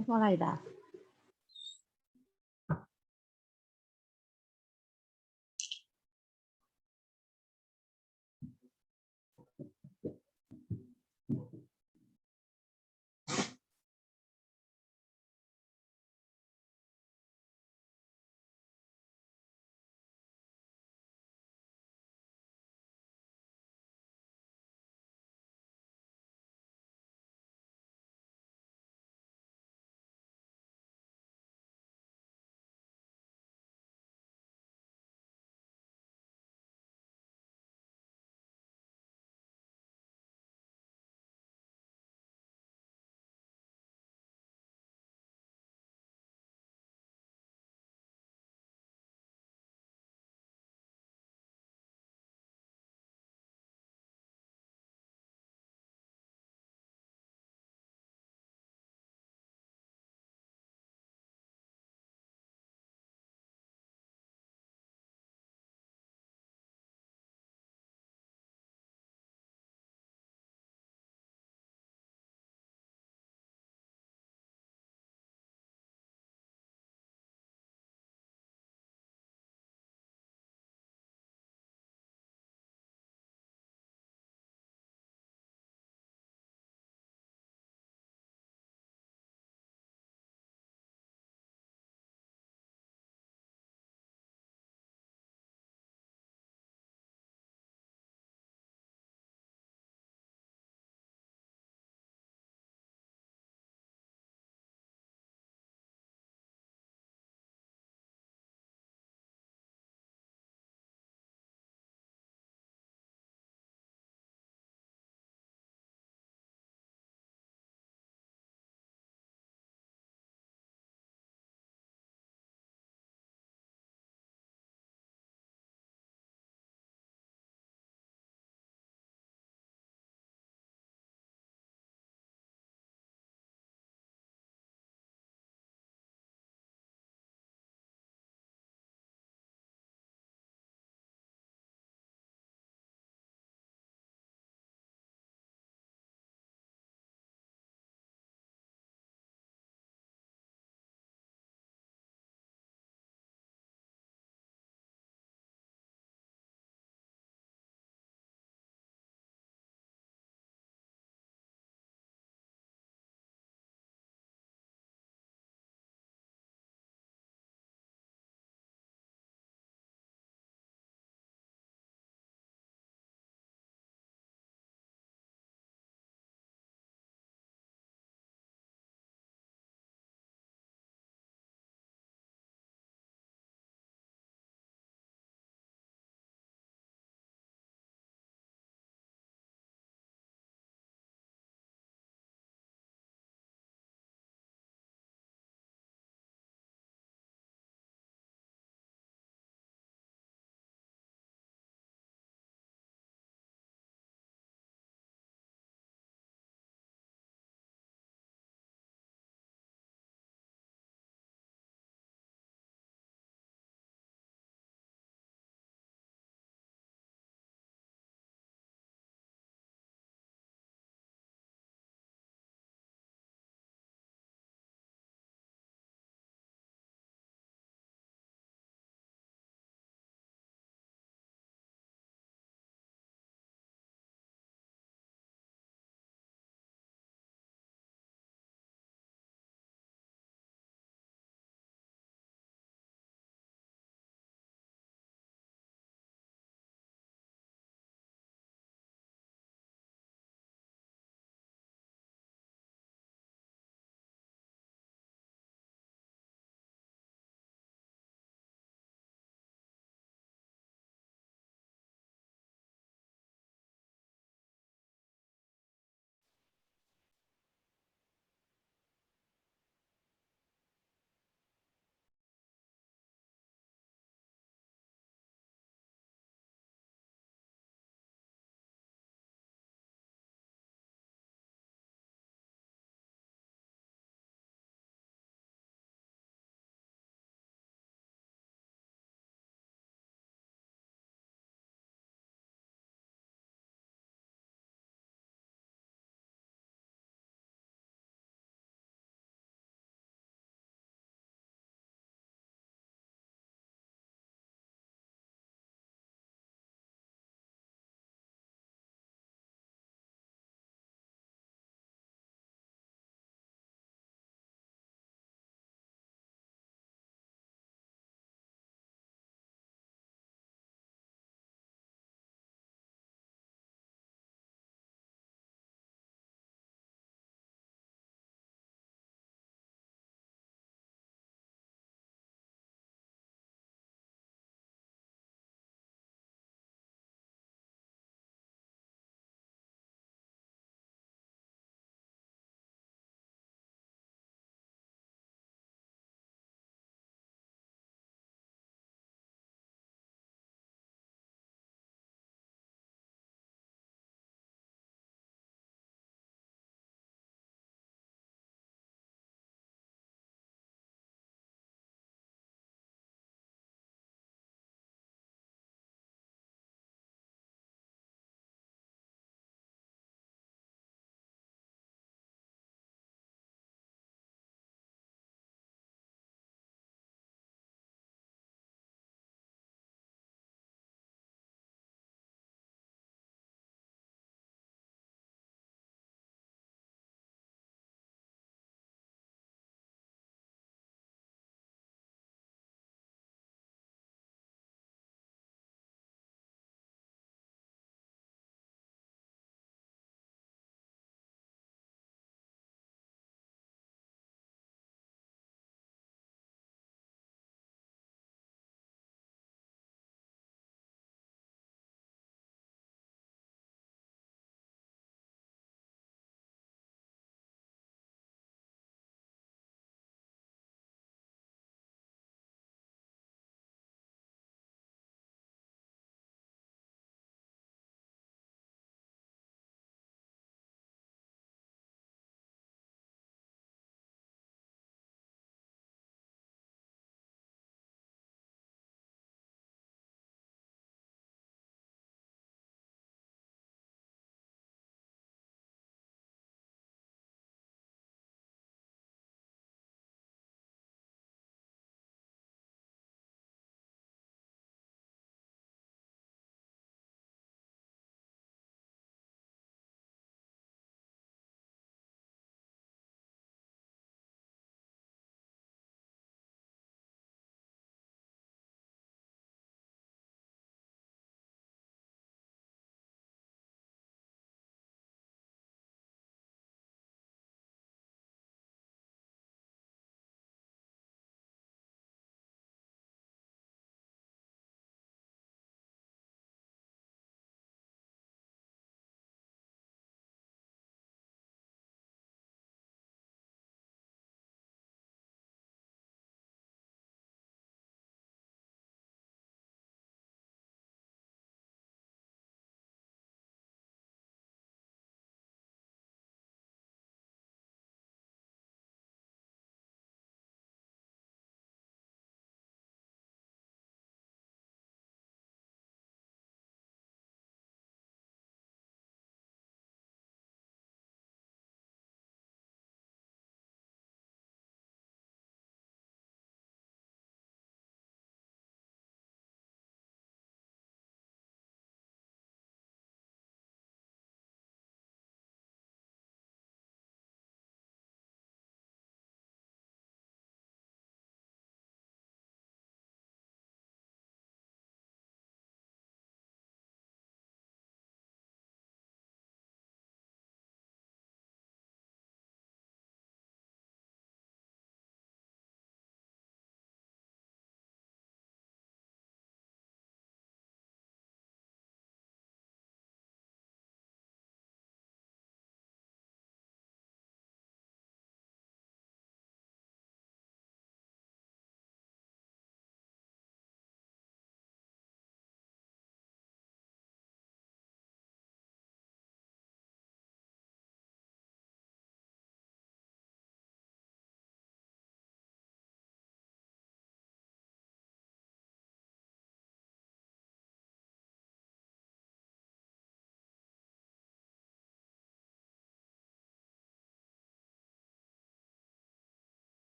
mulai dah.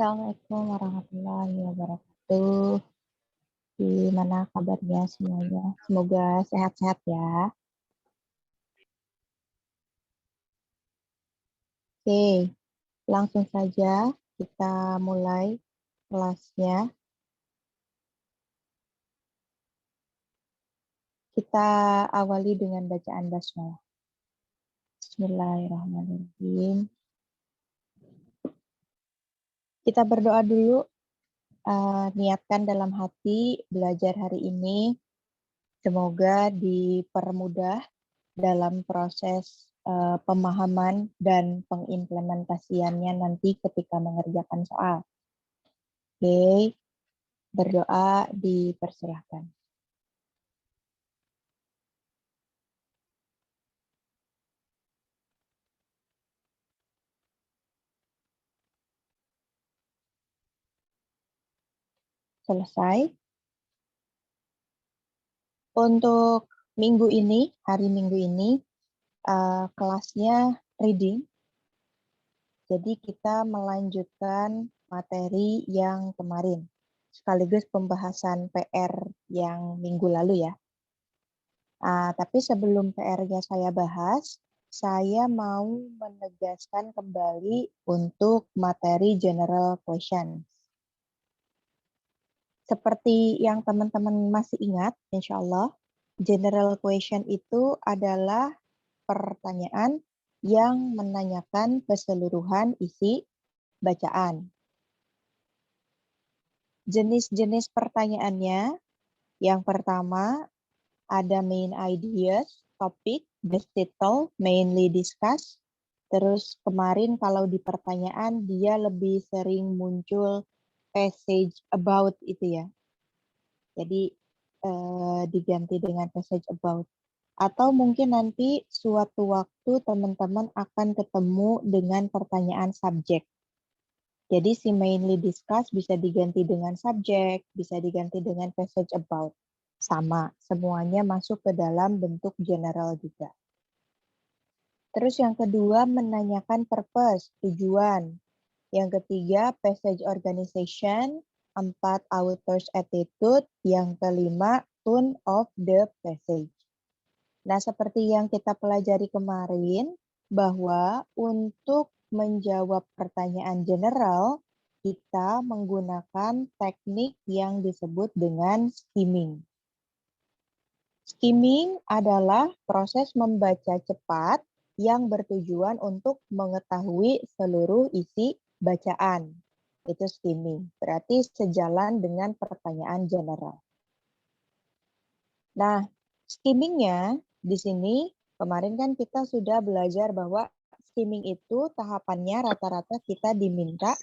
Assalamualaikum warahmatullahi wabarakatuh. Gimana kabarnya semuanya? Semoga sehat-sehat ya. Oke, langsung saja kita mulai kelasnya. Kita awali dengan bacaan basmalah. Bismillahirrahmanirrahim. Kita berdoa dulu, niatkan dalam hati belajar hari ini. Semoga dipermudah dalam proses pemahaman dan pengimplementasiannya nanti ketika mengerjakan soal. Oke, berdoa dipersilahkan. Selesai. Untuk minggu ini, hari Minggu ini, kelasnya reading. Jadi kita melanjutkan materi yang kemarin, sekaligus pembahasan PR yang minggu lalu ya. Tapi sebelum PR-nya saya bahas, saya mau menegaskan kembali untuk materi general question. Seperti yang teman-teman masih ingat, insya Allah, general question itu adalah pertanyaan yang menanyakan keseluruhan isi bacaan. Jenis-jenis pertanyaannya, yang pertama ada main ideas, topik, best title, mainly discuss. Terus kemarin kalau di pertanyaan dia lebih sering muncul passage about itu ya. Jadi diganti dengan passage about. Atau mungkin nanti suatu waktu teman-teman akan ketemu dengan pertanyaan subjek. Jadi si mainly discuss bisa diganti dengan subjek, bisa diganti dengan passage about. Sama, semuanya masuk ke dalam bentuk general juga. Terus yang kedua menanyakan purpose, tujuan. Yang ketiga passage organization, 4 author's attitude, yang kelima tone of the passage. Nah, seperti yang kita pelajari kemarin, bahwa untuk menjawab pertanyaan general, kita menggunakan teknik yang disebut dengan skimming. Skimming adalah proses membaca cepat yang bertujuan untuk mengetahui seluruh isi bacaan. Itu skimming, berarti sejalan dengan pertanyaan general. Nah, skimmingnya di sini kemarin kan kita sudah belajar bahwa skimming itu tahapannya rata-rata kita diminta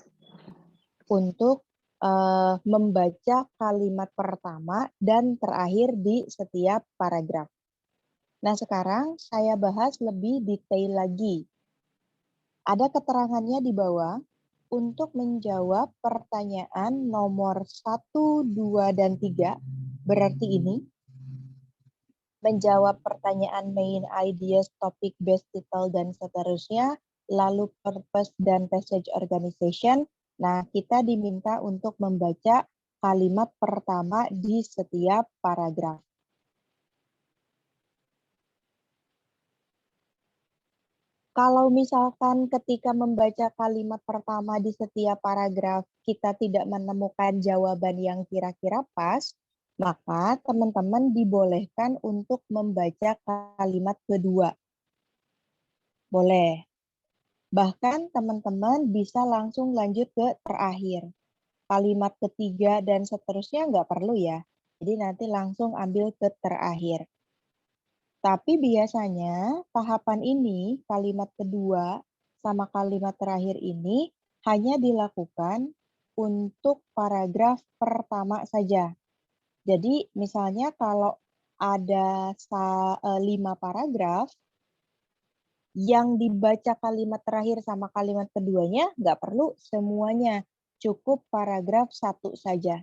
untuk membaca kalimat pertama dan terakhir di setiap paragraf. Nah, sekarang saya bahas lebih detail lagi. Ada keterangannya di bawah untuk menjawab pertanyaan nomor 1, 2, dan 3. Berarti ini menjawab pertanyaan main ideas, topik, best title, dan seterusnya, lalu purpose dan passage organization. Nah, kita diminta untuk membaca kalimat pertama di setiap paragraf. Kalau misalkan ketika membaca kalimat pertama di setiap paragraf, kita tidak menemukan jawaban yang kira-kira pas, maka teman-teman dibolehkan untuk membaca kalimat kedua. Boleh. Bahkan teman-teman bisa langsung lanjut ke terakhir. Kalimat ketiga dan seterusnya nggak perlu ya. Jadi nanti langsung ambil ke terakhir. Tapi biasanya tahapan ini, kalimat kedua sama kalimat terakhir ini hanya dilakukan untuk paragraf pertama saja. Jadi misalnya kalau ada 5 paragraf, yang dibaca kalimat terakhir sama kalimat keduanya nggak perlu semuanya, cukup paragraf 1 saja.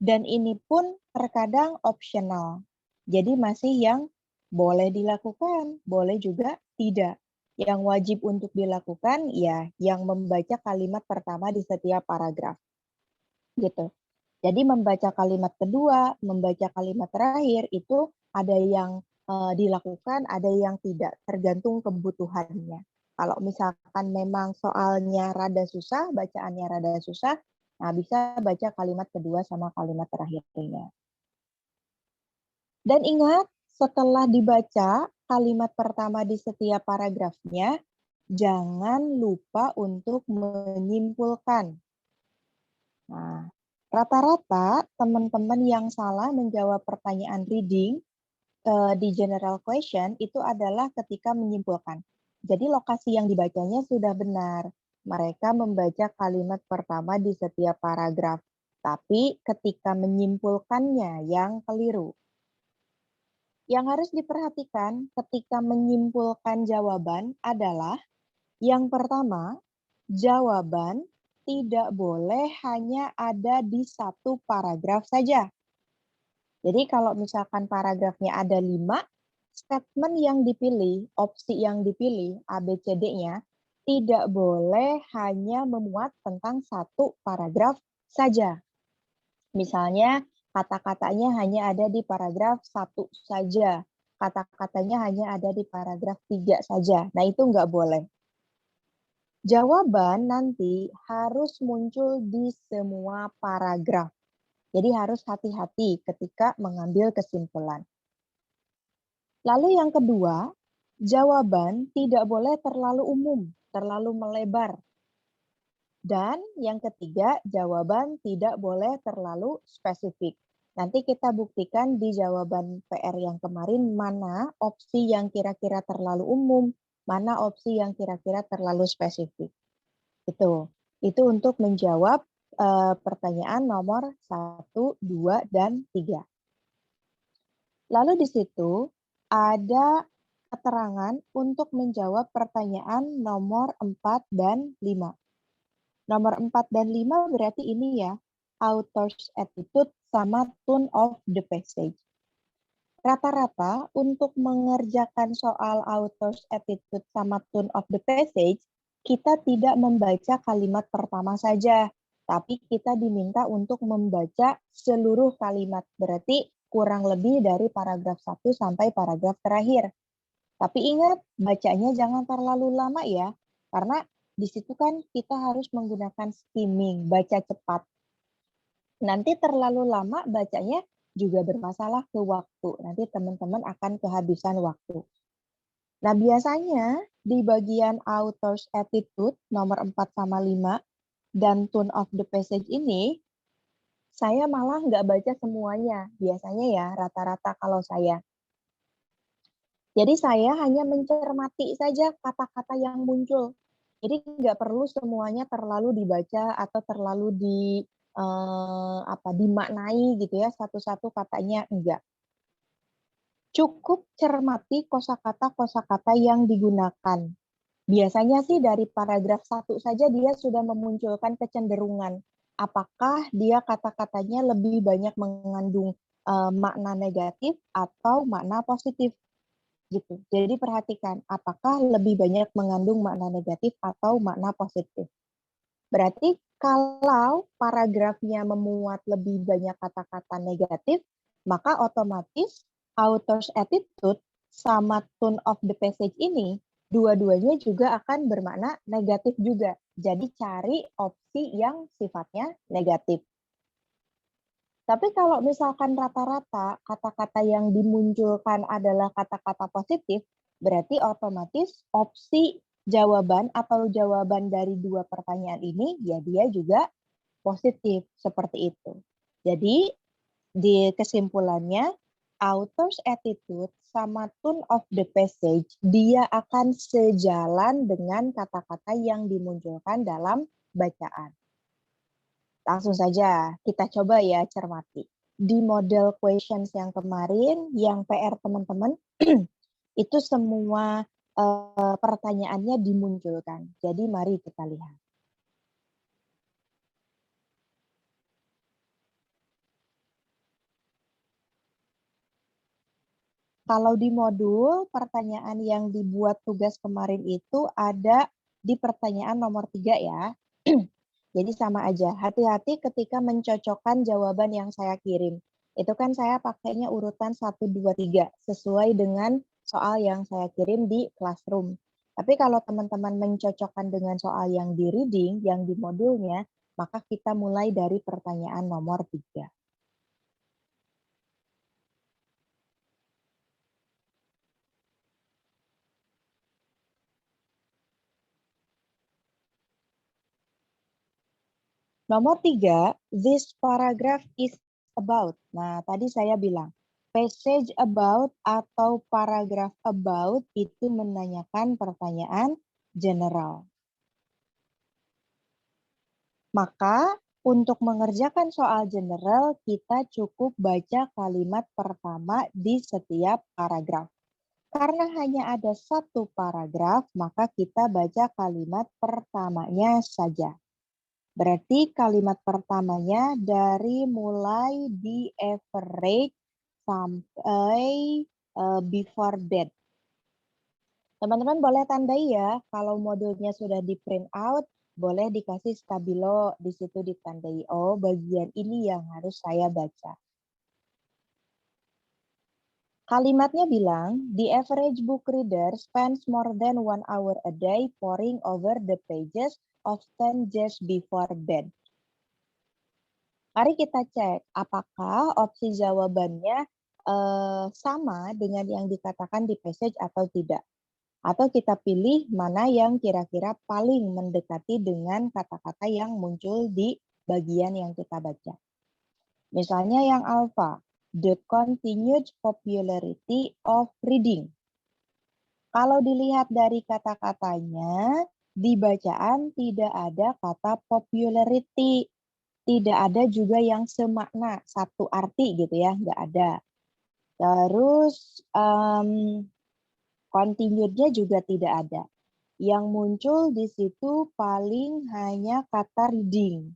Dan ini pun terkadang optional. Jadi masih yang boleh dilakukan, boleh juga tidak. Yang wajib untuk dilakukan ya yang membaca kalimat pertama di setiap paragraf. Gitu. Jadi membaca kalimat kedua, membaca kalimat terakhir itu ada yang dilakukan, ada yang tidak, tergantung kebutuhannya. Kalau misalkan memang soalnya rada susah, bacaannya rada susah, nah bisa baca kalimat kedua sama kalimat terakhirnya. Dan ingat, setelah dibaca kalimat pertama di setiap paragrafnya, jangan lupa untuk menyimpulkan. Nah, rata-rata teman-teman yang salah menjawab pertanyaan reading di general question itu adalah ketika menyimpulkan. Jadi lokasi yang dibacanya sudah benar. Mereka membaca kalimat pertama di setiap paragraf. Tapi ketika menyimpulkannya yang keliru. Yang harus diperhatikan ketika menyimpulkan jawaban adalah yang pertama, jawaban tidak boleh hanya ada di satu paragraf saja. Jadi kalau misalkan paragrafnya ada 5, statement yang dipilih, opsi yang dipilih, A, B, C, D-nya, tidak boleh hanya memuat tentang satu paragraf saja. Misalnya, kata-katanya hanya ada di paragraf 1 saja. Kata-katanya hanya ada di paragraf 3 saja. Nah, itu nggak boleh. Jawaban nanti harus muncul di semua paragraf. Jadi harus hati-hati ketika mengambil kesimpulan. Lalu yang kedua, jawaban tidak boleh terlalu umum, terlalu melebar. Dan yang ketiga, jawaban tidak boleh terlalu spesifik. Nanti kita buktikan di jawaban PR yang kemarin mana opsi yang kira-kira terlalu umum, mana opsi yang kira-kira terlalu spesifik. Itu untuk menjawab pertanyaan nomor 1, 2, dan 3. Lalu di situ ada keterangan untuk menjawab pertanyaan nomor 4 dan 5. Nomor 4 dan 5 berarti ini ya, author's attitude sama tone of the passage. Rata-rata untuk mengerjakan soal author's attitude sama tone of the passage, kita tidak membaca kalimat pertama saja, tapi kita diminta untuk membaca seluruh kalimat. Berarti kurang lebih dari paragraf 1 sampai paragraf terakhir. Tapi ingat, bacanya jangan terlalu lama ya, karena di situ kan kita harus menggunakan skimming, baca cepat. Nanti terlalu lama bacanya juga bermasalah ke waktu. Nanti teman-teman akan kehabisan waktu. Nah, biasanya di bagian author's attitude nomor 4 sama 5 dan tone of the passage ini, saya malah nggak baca semuanya. Biasanya ya, rata-rata kalau saya. Jadi saya hanya mencermati saja kata-kata yang muncul. Jadi nggak perlu semuanya terlalu dibaca atau terlalu dimaknai gitu ya, satu-satu katanya, enggak. Cukup cermati kosakata-kosakata yang digunakan. Biasanya sih dari paragraf 1 saja dia sudah memunculkan kecenderungan. Apakah dia kata-katanya lebih banyak mengandung makna negatif atau makna positif gitu. Jadi perhatikan apakah lebih banyak mengandung makna negatif atau makna positif. Berarti kalau paragrafnya memuat lebih banyak kata-kata negatif, maka otomatis author's attitude sama tone of the passage ini, dua-duanya juga akan bermakna negatif juga. Jadi cari opsi yang sifatnya negatif. Tapi kalau misalkan rata-rata kata-kata yang dimunculkan adalah kata-kata positif, berarti otomatis opsi jawaban atau jawaban dari dua pertanyaan ini ya dia juga positif seperti itu. Jadi di kesimpulannya author's attitude sama tone of the passage dia akan sejalan dengan kata-kata yang dimunculkan dalam bacaan. Langsung saja kita coba ya cermati. Di model questions yang kemarin, yang PR teman-teman, itu semua pertanyaannya dimunculkan. Jadi mari kita lihat. Kalau di modul, pertanyaan yang dibuat tugas kemarin itu ada di pertanyaan nomor 3 ya. Jadi sama aja, hati-hati ketika mencocokkan jawaban yang saya kirim. Itu kan saya pakainya urutan 1, 2, 3, sesuai dengan soal yang saya kirim di Classroom. Tapi kalau teman-teman mencocokkan dengan soal yang di reading, yang di modulnya, maka kita mulai dari pertanyaan nomor 3. Nomor 3, this paragraph is about. Nah, tadi saya bilang, passage about atau paragraph about itu menanyakan pertanyaan general. Maka, untuk mengerjakan soal general, kita cukup baca kalimat pertama di setiap paragraf. Karena hanya ada satu paragraf, maka kita baca kalimat pertamanya saja. Berarti kalimat pertamanya dari mulai di average sampai before bed. Teman-teman boleh tandai ya, kalau modulnya sudah di print out, boleh dikasih stabilo, di situ ditandai, oh bagian ini yang harus saya baca. Kalimatnya bilang, the average book reader spends more than 1 hour a day poring over the pages, often just before bed. Mari kita cek apakah opsi jawabannya sama dengan yang dikatakan di passage atau tidak. Atau kita pilih mana yang kira-kira paling mendekati dengan kata-kata yang muncul di bagian yang kita baca. Misalnya yang alpha, the continued popularity of reading. Kalau dilihat dari kata-katanya, di bacaan tidak ada kata popularity. Tidak ada juga yang semakna, satu arti gitu ya, nggak ada. Terus continued-nya juga tidak ada. Yang muncul di situ paling hanya kata reading.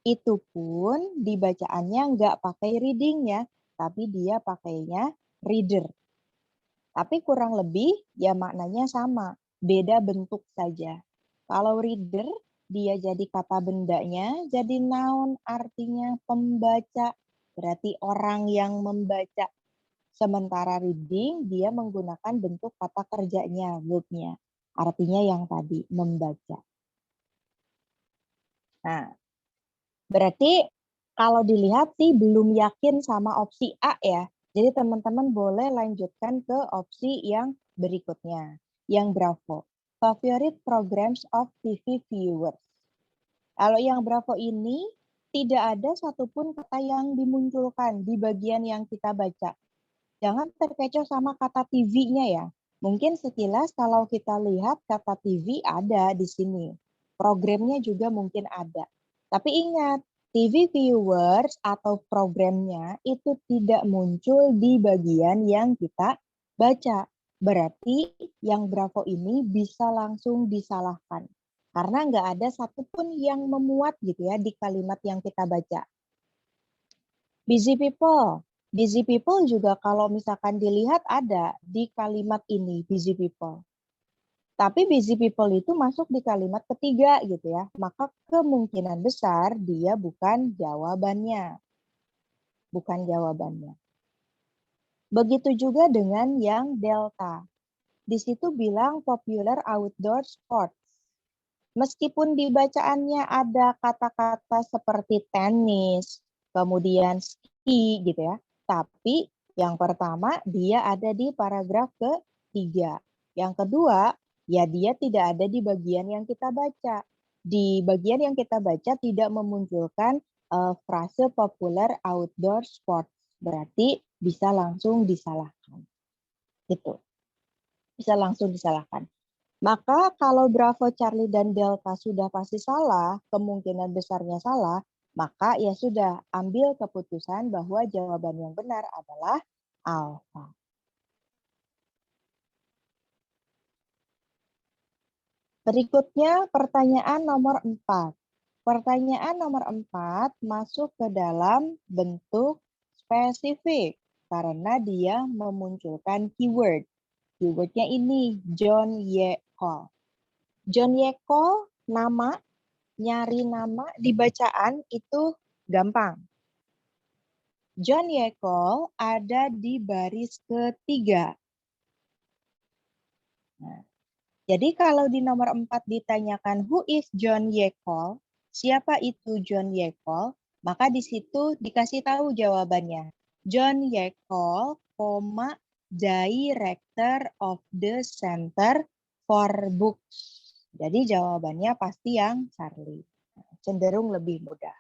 Itu pun di bacaannya nggak pakai reading ya, tapi dia pakainya reader. Tapi kurang lebih ya maknanya sama, beda bentuk saja. Kalau reader, dia jadi kata bendanya, jadi noun artinya pembaca, berarti orang yang membaca. Sementara reading, dia menggunakan bentuk kata kerjanya, verb-nya. Artinya yang tadi, membaca. Nah, berarti kalau dilihat sih belum yakin sama opsi A ya. Jadi teman-teman boleh lanjutkan ke opsi yang berikutnya. Yang Bravo. Favorite programs of TV viewers. Kalau yang Bravo ini tidak ada satupun kata yang dimunculkan di bagian yang kita baca. Jangan terkecoh sama kata TV-nya ya. Mungkin sekilas kalau kita lihat kata TV ada di sini. Programnya juga mungkin ada. Tapi ingat, TV viewers atau programnya itu tidak muncul di bagian yang kita baca. Berarti yang Bravo ini bisa langsung disalahkan. Karena nggak ada satupun yang memuat gitu ya di kalimat yang kita baca. Busy people. Busy people juga kalau misalkan dilihat ada di kalimat ini, busy people. Tapi busy people itu masuk di kalimat ketiga gitu ya. Maka kemungkinan besar dia bukan jawabannya. Bukan jawabannya. Begitu juga dengan yang delta. Di situ bilang popular outdoor sports. Meskipun di bacaannya ada kata-kata seperti tenis, kemudian ski gitu ya. Tapi yang pertama dia ada di paragraf ketiga. Yang kedua, ya dia tidak ada di bagian yang kita baca. Di bagian yang kita baca tidak memunculkan frase popular outdoor sport. Berarti bisa langsung disalahkan. Itu. Bisa langsung disalahkan. Maka kalau Bravo, Charlie, dan Delta sudah pasti salah, kemungkinan besarnya salah, maka ya sudah ambil keputusan bahwa jawaban yang benar adalah alfa. Berikutnya pertanyaan nomor 4. Pertanyaan nomor 4 masuk ke dalam bentuk spesifik. karena dia memunculkan keyword. Keywordnya ini John Ye Cole. John Ye Cole, nama, nyari nama di bacaan itu gampang. John Ye Cole ada di baris ketiga. Nah, jadi kalau di nomor 4 ditanyakan who is John Ye Cole, siapa itu John Ye Cole, maka di situ dikasih tahu jawabannya. John Ye Cole, Director of the Center for Books. Jadi jawabannya pasti yang Charlie. Cenderung lebih mudah.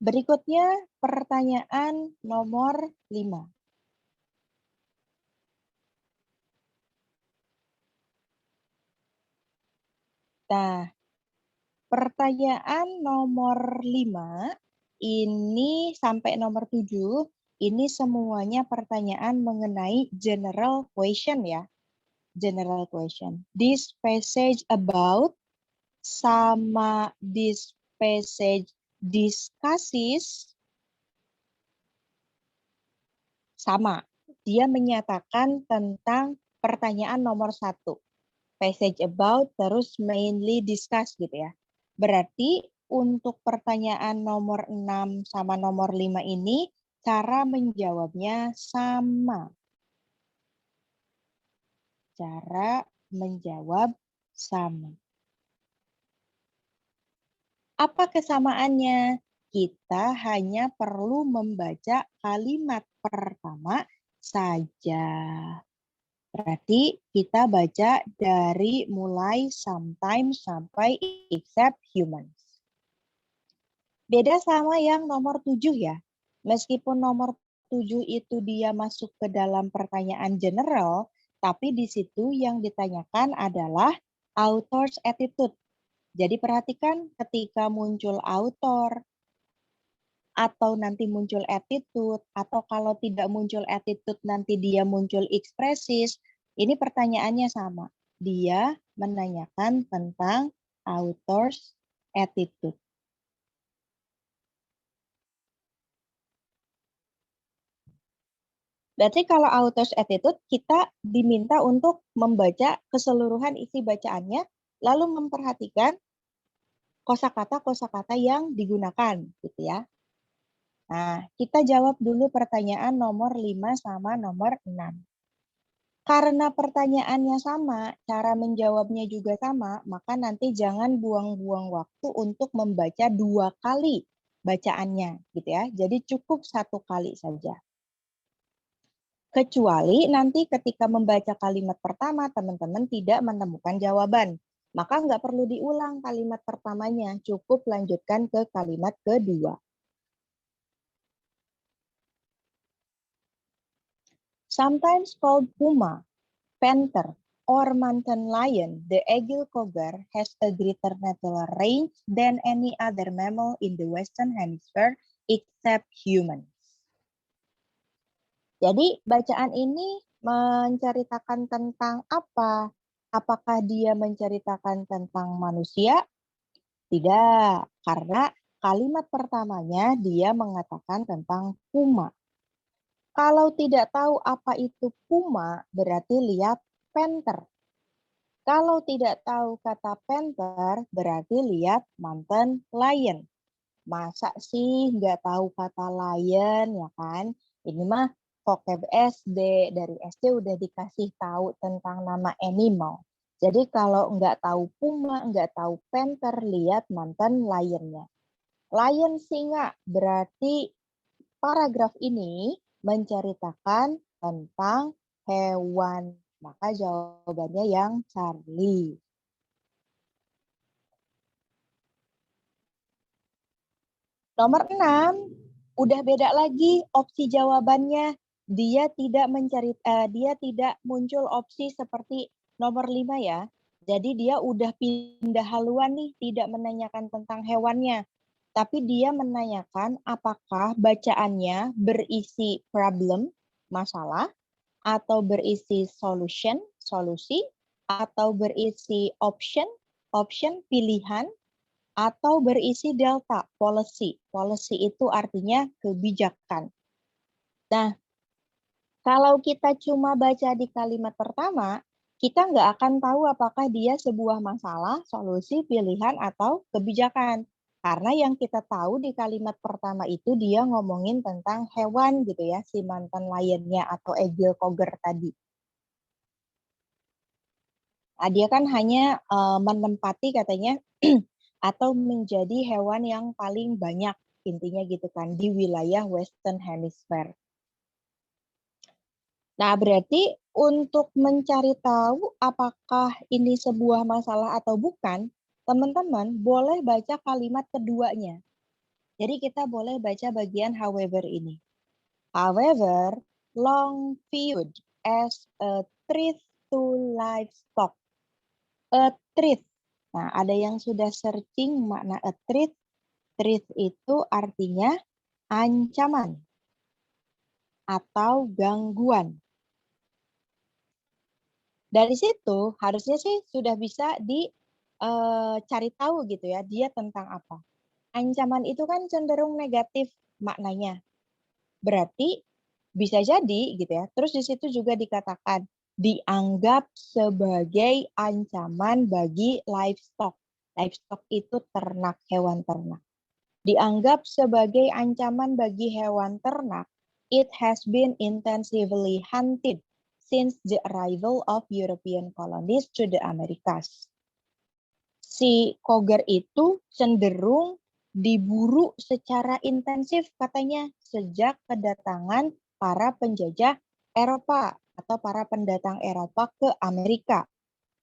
Berikutnya pertanyaan nomor 5. Nah, pertanyaan nomor 5 ini sampai nomor 7, ini semuanya pertanyaan mengenai general question ya. General question. This passage about sama this passage discusses sama. Dia menyatakan tentang pertanyaan nomor 1. Passage about terus mainly discuss gitu ya. Berarti untuk pertanyaan nomor 6 sama nomor 5 ini cara menjawabnya sama. Cara menjawab sama. Apa kesamaannya? Kita hanya perlu membaca kalimat pertama saja. Berarti kita baca dari mulai sometimes sampai except humans. Beda sama yang nomor 7 ya. Meskipun nomor 7 itu dia masuk ke dalam pertanyaan general, tapi di situ yang ditanyakan adalah author's attitude. Jadi perhatikan ketika muncul author, atau nanti muncul attitude, atau kalau tidak muncul attitude nanti dia muncul ekspresis, ini pertanyaannya sama. Dia menanyakan tentang author's attitude. Berarti kalau author's attitude, kita diminta untuk membaca keseluruhan isi bacaannya, lalu memperhatikan kosakata-kosakata yang digunakan, gitu ya. Nah, kita jawab dulu pertanyaan nomor 5 sama nomor 6. Karena pertanyaannya sama, cara menjawabnya juga sama, maka nanti jangan buang-buang waktu untuk membaca 2 kali bacaannya, gitu ya. Jadi cukup 1 kali saja. Kecuali nanti ketika membaca kalimat pertama, teman-teman tidak menemukan jawaban. Maka nggak perlu diulang kalimat pertamanya, cukup lanjutkan ke kalimat kedua. Sometimes called puma, panther, or mountain lion, the eagle cougar has a greater natural range than any other mammal in the Western Hemisphere except humans. Jadi bacaan ini menceritakan tentang apa? Apakah dia menceritakan tentang manusia? Tidak, karena kalimat pertamanya dia mengatakan tentang puma. Kalau tidak tahu apa itu puma, berarti lihat panther. Kalau tidak tahu kata panther, berarti lihat mountain lion. Masa sih nggak tahu kata lion, ya kan? Ini mah vocab SD, dari SD udah dikasih tahu tentang nama animal. Jadi kalau nggak tahu puma, nggak tahu panther, lihat mountain lionnya. Lion singa, berarti paragraf ini menceritakan tentang hewan. Maka jawabannya yang Charlie. Nomor 6, udah beda lagi opsi jawabannya. Dia tidak muncul opsi seperti nomor 5 ya. Jadi dia udah pindah haluan nih, tidak menanyakan tentang hewannya. Tapi dia menanyakan apakah bacaannya berisi problem, masalah, atau berisi solution, solusi, atau berisi option, pilihan, atau berisi delta, policy. Policy itu artinya kebijakan. Nah, kalau kita cuma baca di kalimat pertama, kita nggak akan tahu apakah dia sebuah masalah, solusi, pilihan, atau kebijakan. Karena yang kita tahu di kalimat pertama itu dia ngomongin tentang hewan gitu ya, si mantan lionnya atau Eagle Cougar tadi. Nah, dia kan hanya menempati katanya atau menjadi hewan yang paling banyak intinya gitu kan di wilayah Western Hemisphere. Nah, berarti untuk mencari tahu apakah ini sebuah masalah atau bukan, teman-teman boleh baca kalimat keduanya. Jadi kita boleh baca bagian however ini. However, long viewed as a threat to livestock. A threat. Nah, ada yang sudah searching makna a threat. Threat itu artinya ancaman atau gangguan. Dari situ harusnya sih sudah bisa dicari tahu gitu ya, dia tentang apa. Ancaman itu kan cenderung negatif maknanya. Berarti bisa jadi gitu ya. Terus di situ juga dikatakan dianggap sebagai ancaman bagi livestock. Livestock itu ternak, hewan ternak. Dianggap sebagai ancaman bagi hewan ternak, it has been intensively hunted since the arrival of European colonies to the Americas. Si cougar itu cenderung diburu secara intensif katanya sejak kedatangan para penjajah Eropa atau para pendatang Eropa ke Amerika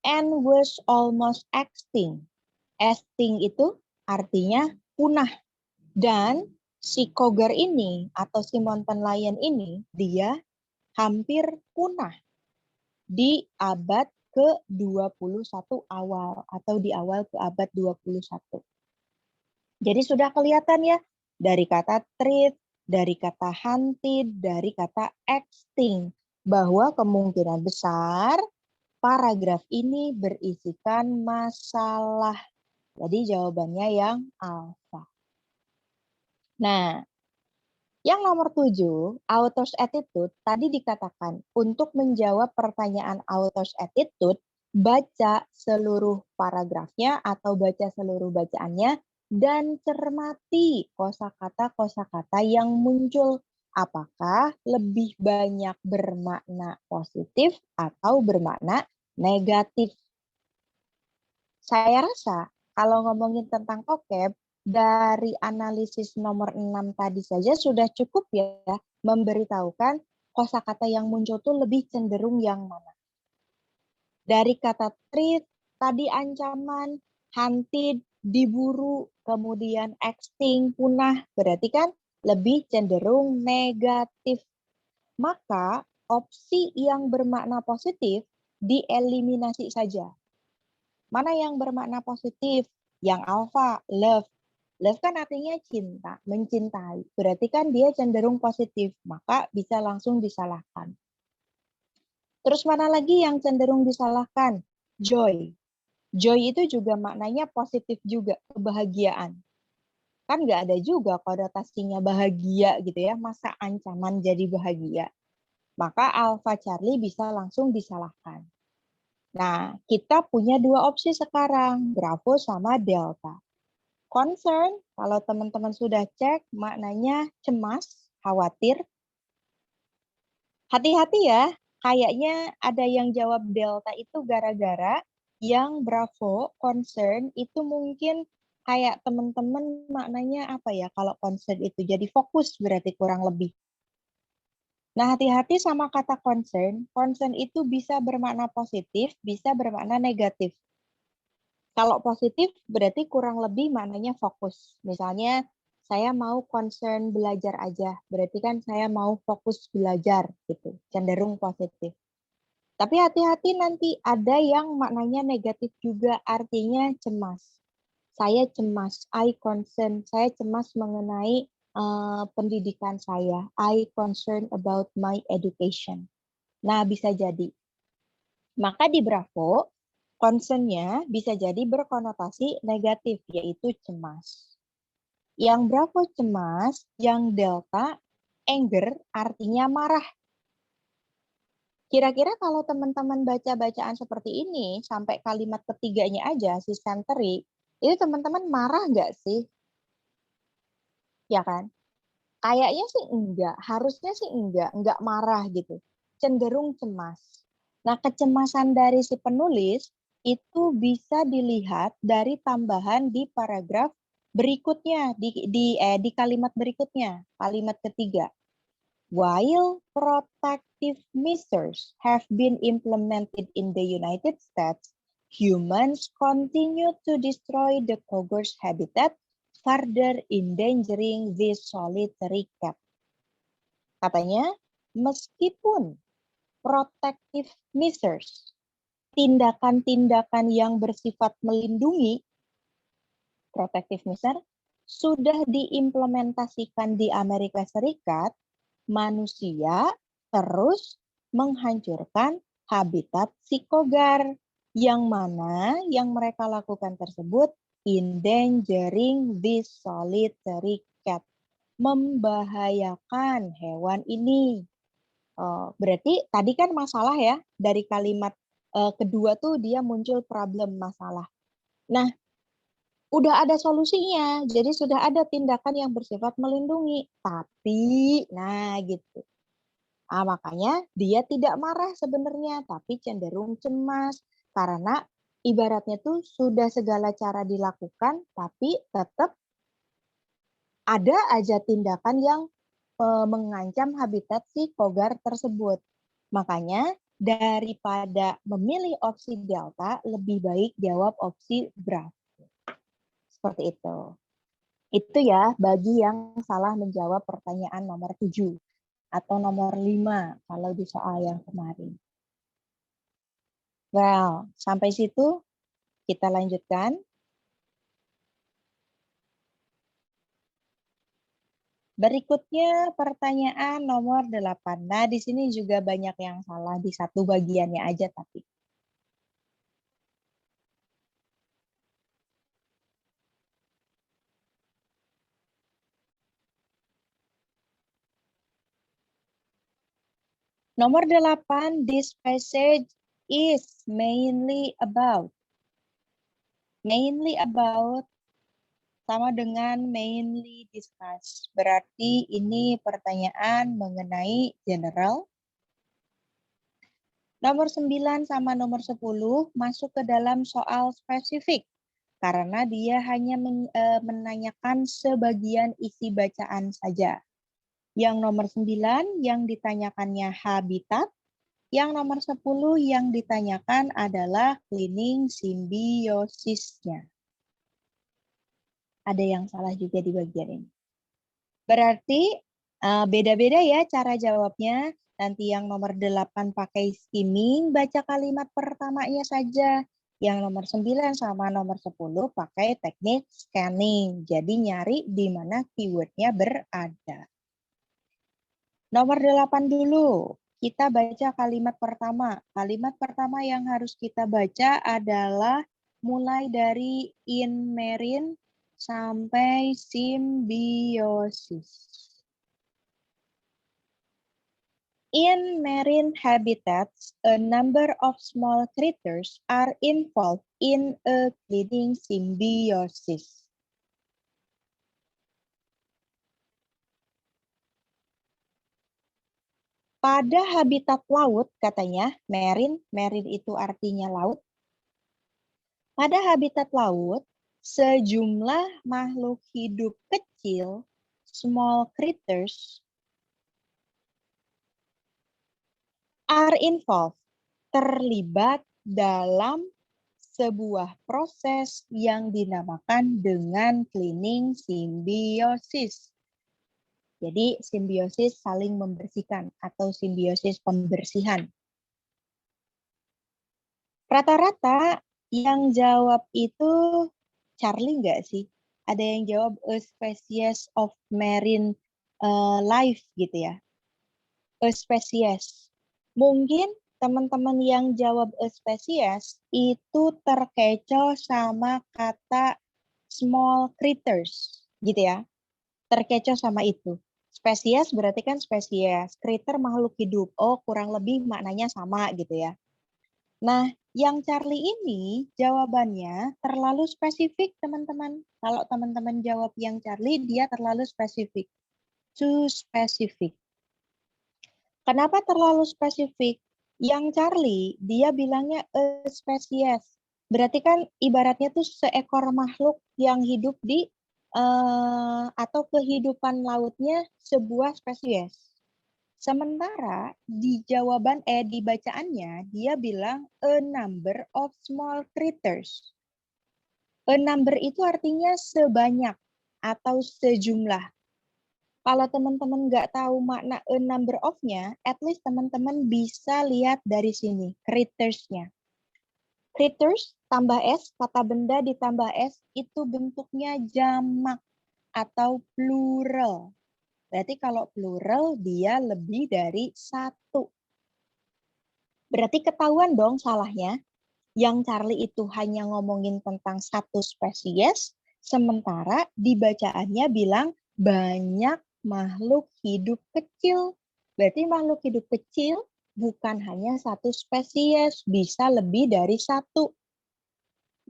and was almost extinct. Extinct itu artinya punah. Dan si cougar ini atau si mountain lion ini dia hampir punah di abad ke-21 awal atau di awal ke abad 21. Jadi sudah kelihatan ya dari kata treat, dari kata hunted, dari kata extinct bahwa kemungkinan besar paragraf ini berisikan masalah. Jadi jawabannya yang alfa. Nah, yang nomor 7, author's attitude, tadi dikatakan untuk menjawab pertanyaan author's attitude, baca seluruh paragrafnya atau baca seluruh bacaannya dan cermati kosakata-kosakata yang muncul. Apakah lebih banyak bermakna positif atau bermakna negatif? Saya rasa kalau ngomongin tentang vocab, dari analisis nomor 6 tadi saja sudah cukup ya memberitahukan kosakata yang muncul tuh lebih cenderung yang mana. Dari kata treat, tadi ancaman, hunted, diburu, kemudian extinct, punah, berarti kan lebih cenderung negatif. Maka opsi yang bermakna positif dieliminasi saja. Mana yang bermakna positif? Yang alpha, love. Love kan artinya cinta, mencintai. Berarti kan dia cenderung positif, maka bisa langsung disalahkan. Terus mana lagi yang cenderung disalahkan? Joy. Joy itu juga maknanya positif juga, kebahagiaan. Kan nggak ada juga konotasinya bahagia gitu ya, masa ancaman jadi bahagia. Maka Alpha Charlie bisa langsung disalahkan. Nah, kita punya dua opsi sekarang, Bravo sama Delta. Concern, kalau teman-teman sudah cek, maknanya cemas, khawatir. Hati-hati ya, kayaknya ada yang jawab Delta itu gara-gara yang Bravo, concern, itu mungkin kayak teman-teman maknanya apa ya, kalau concern itu jadi fokus berarti kurang lebih. Nah, hati-hati sama kata concern. Concern itu bisa bermakna positif, bisa bermakna negatif. Kalau positif berarti kurang lebih maknanya fokus. Misalnya saya mau concern belajar aja, berarti kan saya mau fokus belajar gitu, cenderung positif. Tapi hati-hati nanti ada yang maknanya negatif juga, artinya cemas. Saya cemas, I concern, saya cemas mengenai pendidikan saya. I concern about my education. Nah, bisa jadi. Maka di Bravo, concern-nya bisa jadi berkonotasi negatif, yaitu cemas. Yang Bravo cemas, yang Delta anger artinya marah. Kira-kira kalau teman-teman baca bacaan seperti ini, sampai kalimat ketiganya aja, si century, itu teman-teman marah nggak sih? Ya kan? Kayaknya sih enggak, harusnya sih enggak marah gitu. Cenderung cemas. Nah, kecemasan dari si penulis itu bisa dilihat dari tambahan di paragraf berikutnya, di kalimat berikutnya, kalimat ketiga. While protective measures have been implemented in the United States, humans continue to destroy the cougar's habitat, further endangering this solitary cat. Katanya, meskipun protective measures, tindakan-tindakan yang bersifat melindungi, protective measure, sudah diimplementasikan di Amerika Serikat, manusia terus menghancurkan habitat si kogar. Yang mana yang mereka lakukan tersebut endangering this solitary cat. Membahayakan hewan ini. Berarti tadi kan masalah ya, dari kalimat kedua tuh dia muncul problem masalah. Nah, udah ada solusinya, jadi sudah ada tindakan yang bersifat melindungi. Tapi, nah gitu. Makanya dia tidak marah sebenarnya, tapi cenderung cemas. Karena ibaratnya tuh sudah segala cara dilakukan, tapi tetap ada aja tindakan yang mengancam habitat si kogar tersebut. Makanya daripada memilih opsi delta, lebih baik jawab opsi Bravo. Seperti itu. Itu ya bagi yang salah menjawab pertanyaan nomor 7 atau nomor 5 kalau di soal yang kemarin. Well, sampai situ kita lanjutkan. Berikutnya pertanyaan nomor 8. Nah, di sini juga banyak yang salah di satu bagiannya aja tapi. Nomor 8, this passage is mainly about. Mainly about sama dengan mainly discuss. Berarti ini pertanyaan mengenai general. Nomor 9 sama nomor 10 masuk ke dalam soal spesifik. Karena dia hanya menanyakan sebagian isi bacaan saja. Yang nomor 9 yang ditanyakannya habitat. Yang nomor 10 yang ditanyakan adalah cleaning simbiosisnya. Ada yang salah juga di bagian ini. Berarti beda-beda ya cara jawabnya. Nanti yang nomor 8 pakai skimming, baca kalimat pertamanya saja. Yang nomor 9 sama nomor 10 pakai teknik scanning. Jadi nyari di mana keywordnya berada. Nomor 8 dulu. Kita baca kalimat pertama. Kalimat pertama yang harus kita baca adalah mulai dari in marine sampai symbiosis. In marine habitats, a number of small critters are involved in a cleaning symbiosis. Pada habitat laut, katanya, marine itu artinya laut. Pada habitat laut, sejumlah makhluk hidup kecil, small critters, are involved, terlibat dalam sebuah proses yang dinamakan dengan cleaning symbiosis. Jadi simbiosis saling membersihkan atau simbiosis pembersihan. Rata-rata yang jawab itu Charlie nggak sih? Ada yang jawab a species of marine life gitu ya. A species. Mungkin teman-teman yang jawab a species itu terkecoh sama kata small critters gitu ya. Terkecoh sama itu. Spesies berarti kan spesies, critter makhluk hidup. Oh, kurang lebih maknanya sama gitu ya. Nah, yang Charlie ini jawabannya terlalu spesifik, teman-teman. Kalau teman-teman jawab yang Charlie, dia terlalu spesifik. Too specific. Kenapa terlalu spesifik? Yang Charlie, dia bilangnya a species. Berarti kan ibaratnya tuh seekor makhluk yang hidup di atau kehidupan lautnya sebuah spesies. Sementara di di bacaannya dia bilang a number of small critters. A number itu artinya sebanyak atau sejumlah. Kalau teman-teman nggak tahu makna a number of-nya, at least teman-teman bisa lihat dari sini, critters-nya. Critters tambah S, kata benda ditambah S, itu bentuknya jamak atau plural. Berarti kalau plural dia lebih dari satu. Berarti ketahuan dong salahnya. Yang Charlie itu hanya ngomongin tentang satu spesies, sementara di bacaannya bilang banyak makhluk hidup kecil. Berarti makhluk hidup kecil bukan hanya satu spesies, bisa lebih dari satu.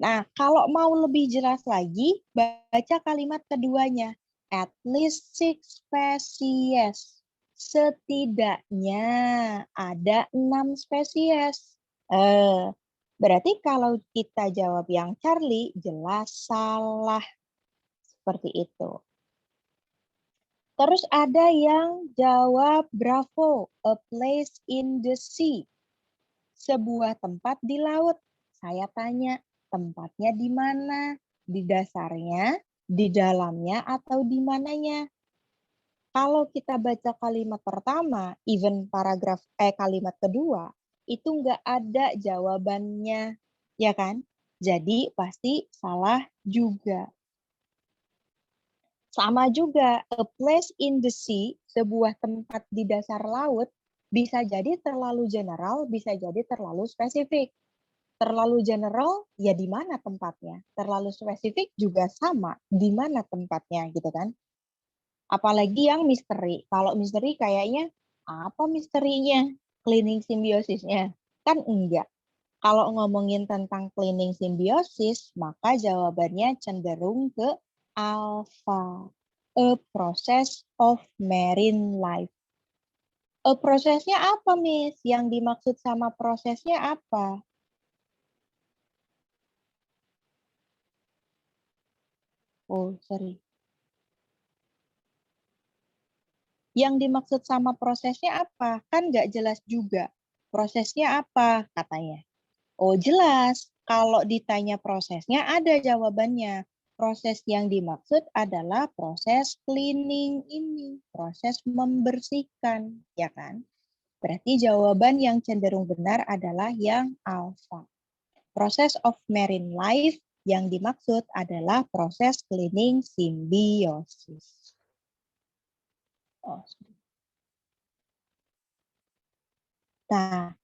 Nah, kalau mau lebih jelas lagi, baca kalimat keduanya. At least 6 species. Setidaknya ada 6 spesies. Berarti kalau kita jawab yang Charlie, jelas salah. Seperti itu. Terus ada yang jawab bravo, a place in the sea. Sebuah tempat di laut. Saya tanya, tempatnya di mana? Di dasarnya, di dalamnya, atau di mananya? Kalau kita baca kalimat pertama, even kalimat kedua, itu nggak ada jawabannya, ya kan? Jadi pasti salah juga. Sama juga, a place in the sea, sebuah tempat di dasar laut, bisa jadi terlalu general, bisa jadi terlalu spesifik. Terlalu general, ya di mana tempatnya. Terlalu spesifik juga sama, di mana tempatnya gitu kan. Apalagi yang misteri. Kalau misteri kayaknya, apa misterinya? Cleaning simbiosisnya? Kan enggak. Kalau ngomongin tentang cleaning simbiosis, maka jawabannya cenderung ke alpha. A process of marine life. Prosesnya apa, Miss? Yang dimaksud sama prosesnya apa? Oh, sorry. Yang dimaksud sama prosesnya apa? Kan nggak jelas juga. Prosesnya apa katanya? Oh jelas, kalau ditanya prosesnya ada jawabannya. Proses yang dimaksud adalah proses cleaning ini, proses membersihkan, ya kan? Berarti jawaban yang cenderung benar adalah yang alpha. Proses of marine life yang dimaksud adalah proses cleaning simbiosis. Oh, nah,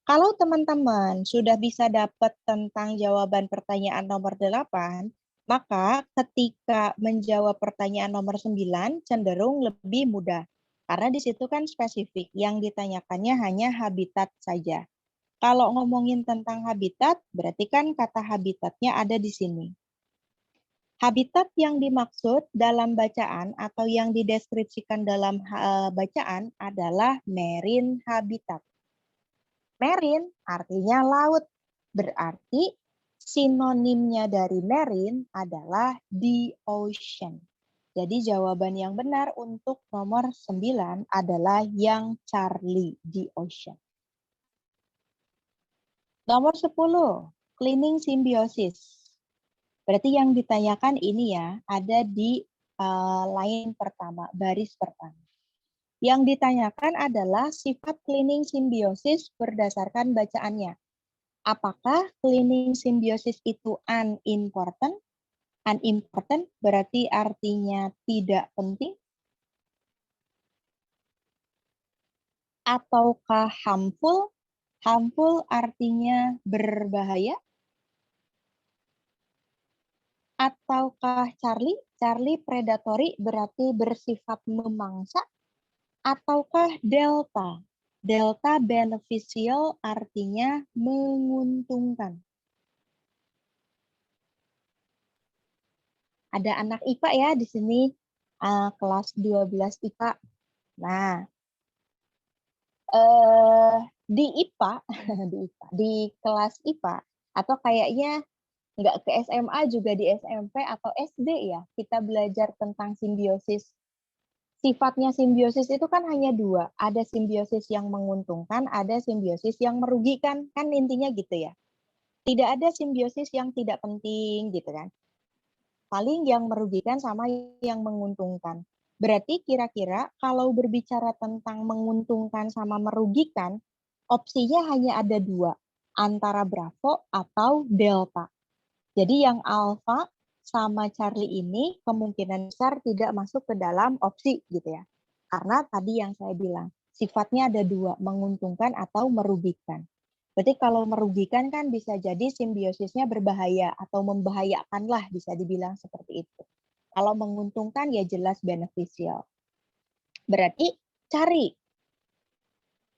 kalau teman-teman sudah bisa dapat tentang jawaban pertanyaan nomor 8, maka ketika menjawab pertanyaan nomor 9 cenderung lebih mudah. Karena di situ kan spesifik, yang ditanyakannya hanya habitat saja. Kalau ngomongin tentang habitat, berarti kan kata habitatnya ada di sini. Habitat yang dimaksud dalam bacaan atau yang dideskripsikan dalam bacaan adalah marine habitat. Marine artinya laut. Berarti sinonimnya dari marine adalah the ocean. Jadi jawaban yang benar untuk nomor 9 adalah yang Charlie, the ocean. Nomor 10, cleaning symbiosis. Berarti yang ditanyakan ini ya, ada di line pertama, baris pertama. Yang ditanyakan adalah sifat cleaning symbiosis berdasarkan bacaannya. Apakah cleaning symbiosis itu unimportant? Unimportant berarti artinya tidak penting? Ataukah harmful? Harmful artinya berbahaya? Ataukah Charlie? Charlie predatory berarti bersifat memangsa? ataukah delta? Delta beneficial artinya menguntungkan. Ada anak IPA ya di sini, kelas 12 IPA. Nah, di IPA, di kelas IPA, atau kayaknya nggak ke SMA juga di SMP atau SD ya, kita belajar tentang simbiosis. Sifatnya simbiosis itu kan hanya dua, ada simbiosis yang menguntungkan, ada simbiosis yang merugikan, kan intinya gitu ya. Tidak ada simbiosis yang tidak penting gitu kan. Paling yang merugikan sama yang menguntungkan. Berarti kira-kira kalau berbicara tentang menguntungkan sama merugikan, opsinya hanya ada dua, antara Bravo atau Delta. Jadi yang Alpha sama Charlie ini kemungkinan besar tidak masuk ke dalam opsi gitu ya. Karena tadi yang saya bilang, sifatnya ada dua, menguntungkan atau merugikan. Berarti kalau merugikan kan bisa jadi simbiosisnya berbahaya atau membahayakan lah, bisa dibilang seperti itu. Kalau menguntungkan ya jelas beneficial. Berarti cari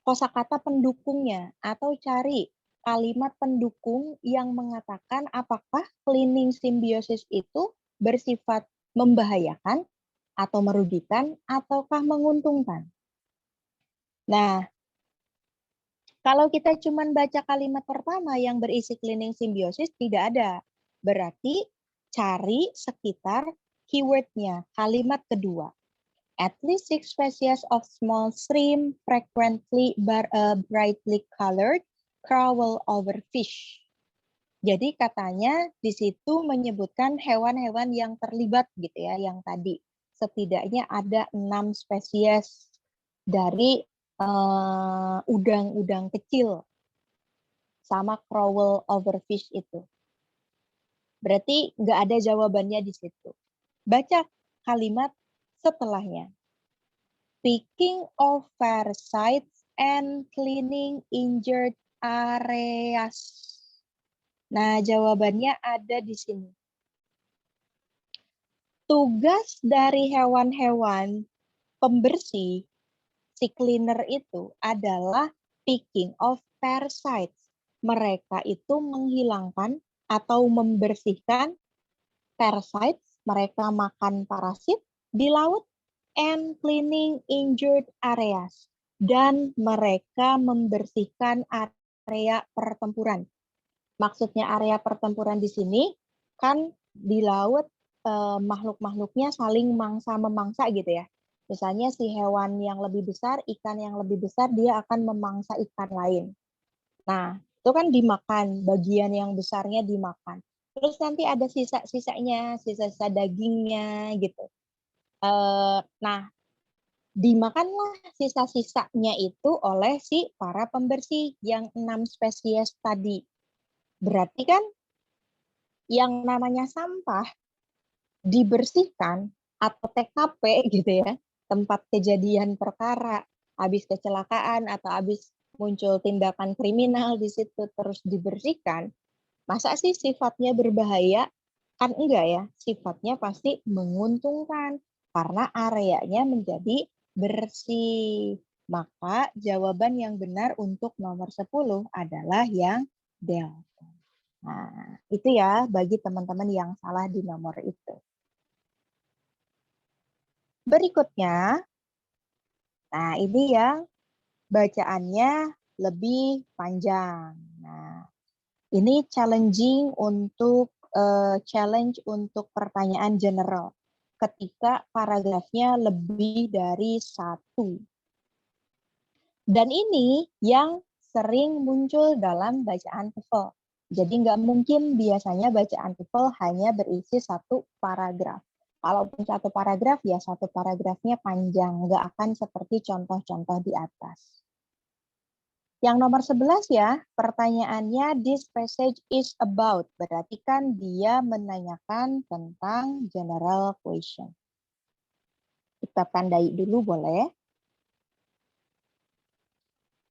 kosakata pendukungnya atau cari kalimat pendukung yang mengatakan apakah cleaning simbiosis itu bersifat membahayakan atau merugikan ataukah menguntungkan. Nah, kalau kita cuma baca kalimat pertama yang berisi cleaning simbiosis, tidak ada. Berarti cari sekitar keywordnya, kalimat kedua. At least 6 species of small shrimp, frequently brightly colored, crawl over fish. Jadi katanya di situ menyebutkan hewan-hewan yang terlibat gitu ya, yang tadi. Setidaknya ada 6 spesies dari udang-udang kecil sama crawl over fish itu. Berarti nggak ada jawabannya di situ. Baca kalimat setelahnya. Picking of parasites and cleaning injured areas. Nah, jawabannya ada di sini. Tugas dari hewan-hewan pembersih si cleaner itu adalah picking of parasites. Mereka itu menghilangkan atau membersihkan parasites, mereka makan parasit di laut, and cleaning injured areas. Dan mereka membersihkan area pertempuran. Maksudnya area pertempuran di sini kan di laut makhluk-makhluknya saling mangsa-memangsa gitu ya. Misalnya si hewan yang lebih besar, ikan yang lebih besar, dia akan memangsa ikan lain. Nah, itu kan dimakan, bagian yang besarnya dimakan. Terus nanti ada sisa-sisanya, sisa-sisa dagingnya gitu. Nah, dimakanlah sisa-sisanya itu oleh si para pembersih yang 6 spesies tadi. Berarti kan yang namanya sampah dibersihkan atau TKP gitu ya, tempat kejadian perkara, habis kecelakaan atau habis muncul tindakan kriminal di situ terus dibersihkan, masa sih sifatnya berbahaya? Kan enggak ya, sifatnya pasti menguntungkan karena areanya menjadi bersih. Maka jawaban yang benar untuk nomor 10 adalah yang delta. Nah, itu ya bagi teman-teman yang salah di nomor itu. Berikutnya, nah ini yang bacaannya lebih panjang. Nah, ini challenge untuk pertanyaan general ketika paragrafnya lebih dari satu. Dan ini yang sering muncul dalam bacaan TOEFL. Jadi nggak mungkin biasanya bacaan TOEFL hanya berisi satu paragraf. Kalaupun satu paragraf, ya satu paragrafnya panjang. Nggak akan seperti contoh-contoh di atas. Yang nomor 11 ya, pertanyaannya this passage is about. Berarti kan dia menanyakan tentang general question. Kita tandai dulu boleh.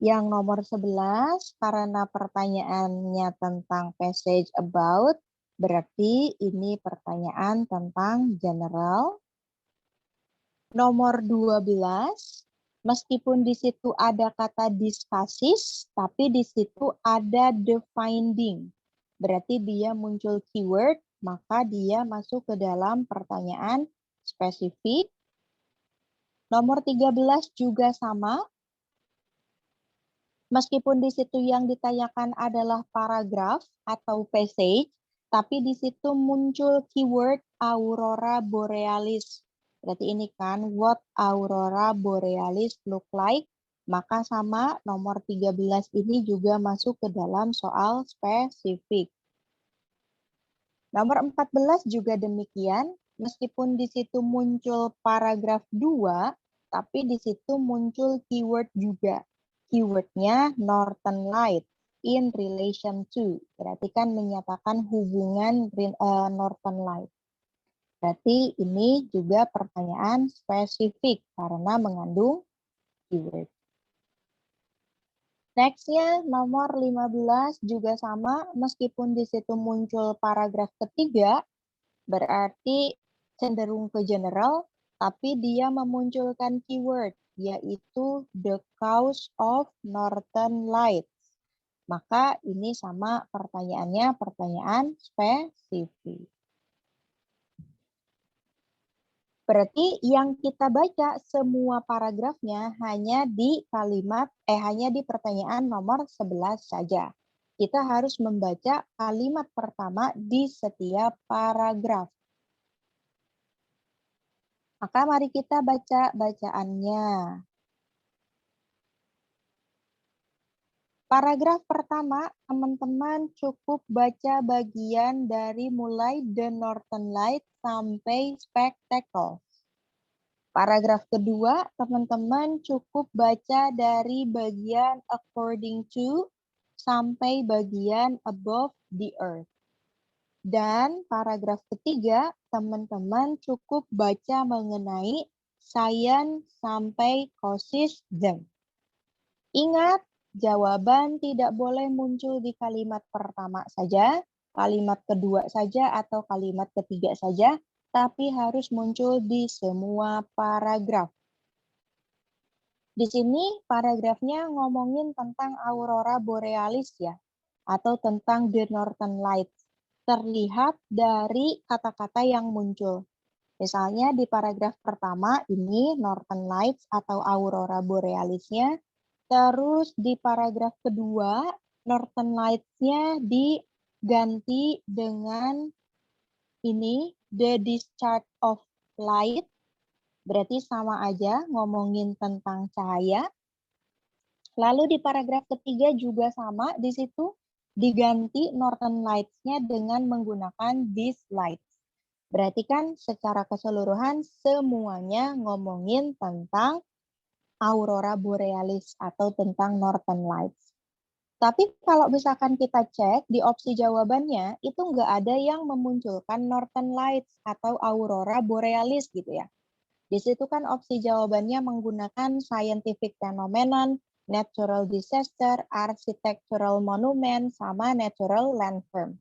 Yang nomor 11, karena pertanyaannya tentang passage about, berarti ini pertanyaan tentang general. Nomor 12, Meskipun di situ ada kata discusses, tapi di situ ada the finding. Berarti dia muncul keyword, maka dia masuk ke dalam pertanyaan spesifik. Nomor 13 juga sama. Meskipun di situ yang ditanyakan adalah paragraf atau passage, tapi di situ muncul keyword aurora borealis. Berarti ini kan what aurora borealis look like, maka sama nomor 13 ini juga masuk ke dalam soal spesifik. Nomor 14 juga demikian, meskipun di situ muncul paragraf 2, tapi di situ muncul keyword juga. Keywordnya Northern Light in relation to, berarti kan menyatakan hubungan Northern Light. Berarti ini juga pertanyaan spesifik karena mengandung keyword. Next-nya nomor 15 juga sama, meskipun di situ muncul paragraf ketiga, berarti cenderung ke general, tapi dia memunculkan keyword, yaitu the cause of northern lights. Maka ini sama pertanyaannya, pertanyaan spesifik. Berarti yang kita baca semua paragrafnya hanya di hanya di pertanyaan nomor 11 saja. Kita harus membaca kalimat pertama di setiap paragraf. Maka mari kita baca bacaannya. Paragraf pertama, teman-teman cukup baca bagian dari mulai The Northern Light sampai Spectacle. Paragraf kedua, teman-teman cukup baca dari bagian according to sampai bagian above the earth. Dan paragraf ketiga, teman-teman cukup baca mengenai science sampai causes them. Ingat, jawaban tidak boleh muncul di kalimat pertama saja, kalimat kedua saja, atau kalimat ketiga saja, tapi harus muncul di semua paragraf. Di sini paragrafnya ngomongin tentang aurora borealis ya, atau tentang the northern lights. Terlihat dari kata-kata yang muncul. Misalnya di paragraf pertama ini northern lights atau aurora borealisnya. Terus di paragraf kedua, Northern Lights-nya diganti dengan ini, the discharge of light. Berarti sama aja ngomongin tentang cahaya. Lalu di paragraf ketiga juga sama, di situ diganti Northern Lights-nya dengan menggunakan these lights. Berarti kan secara keseluruhan semuanya ngomongin tentang aurora borealis atau tentang northern lights. Tapi kalau misalkan kita cek di opsi jawabannya, itu nggak ada yang memunculkan northern lights atau aurora borealis gitu ya. Di situ kan opsi jawabannya menggunakan scientific phenomenon, natural disaster, architectural monument, sama natural landform.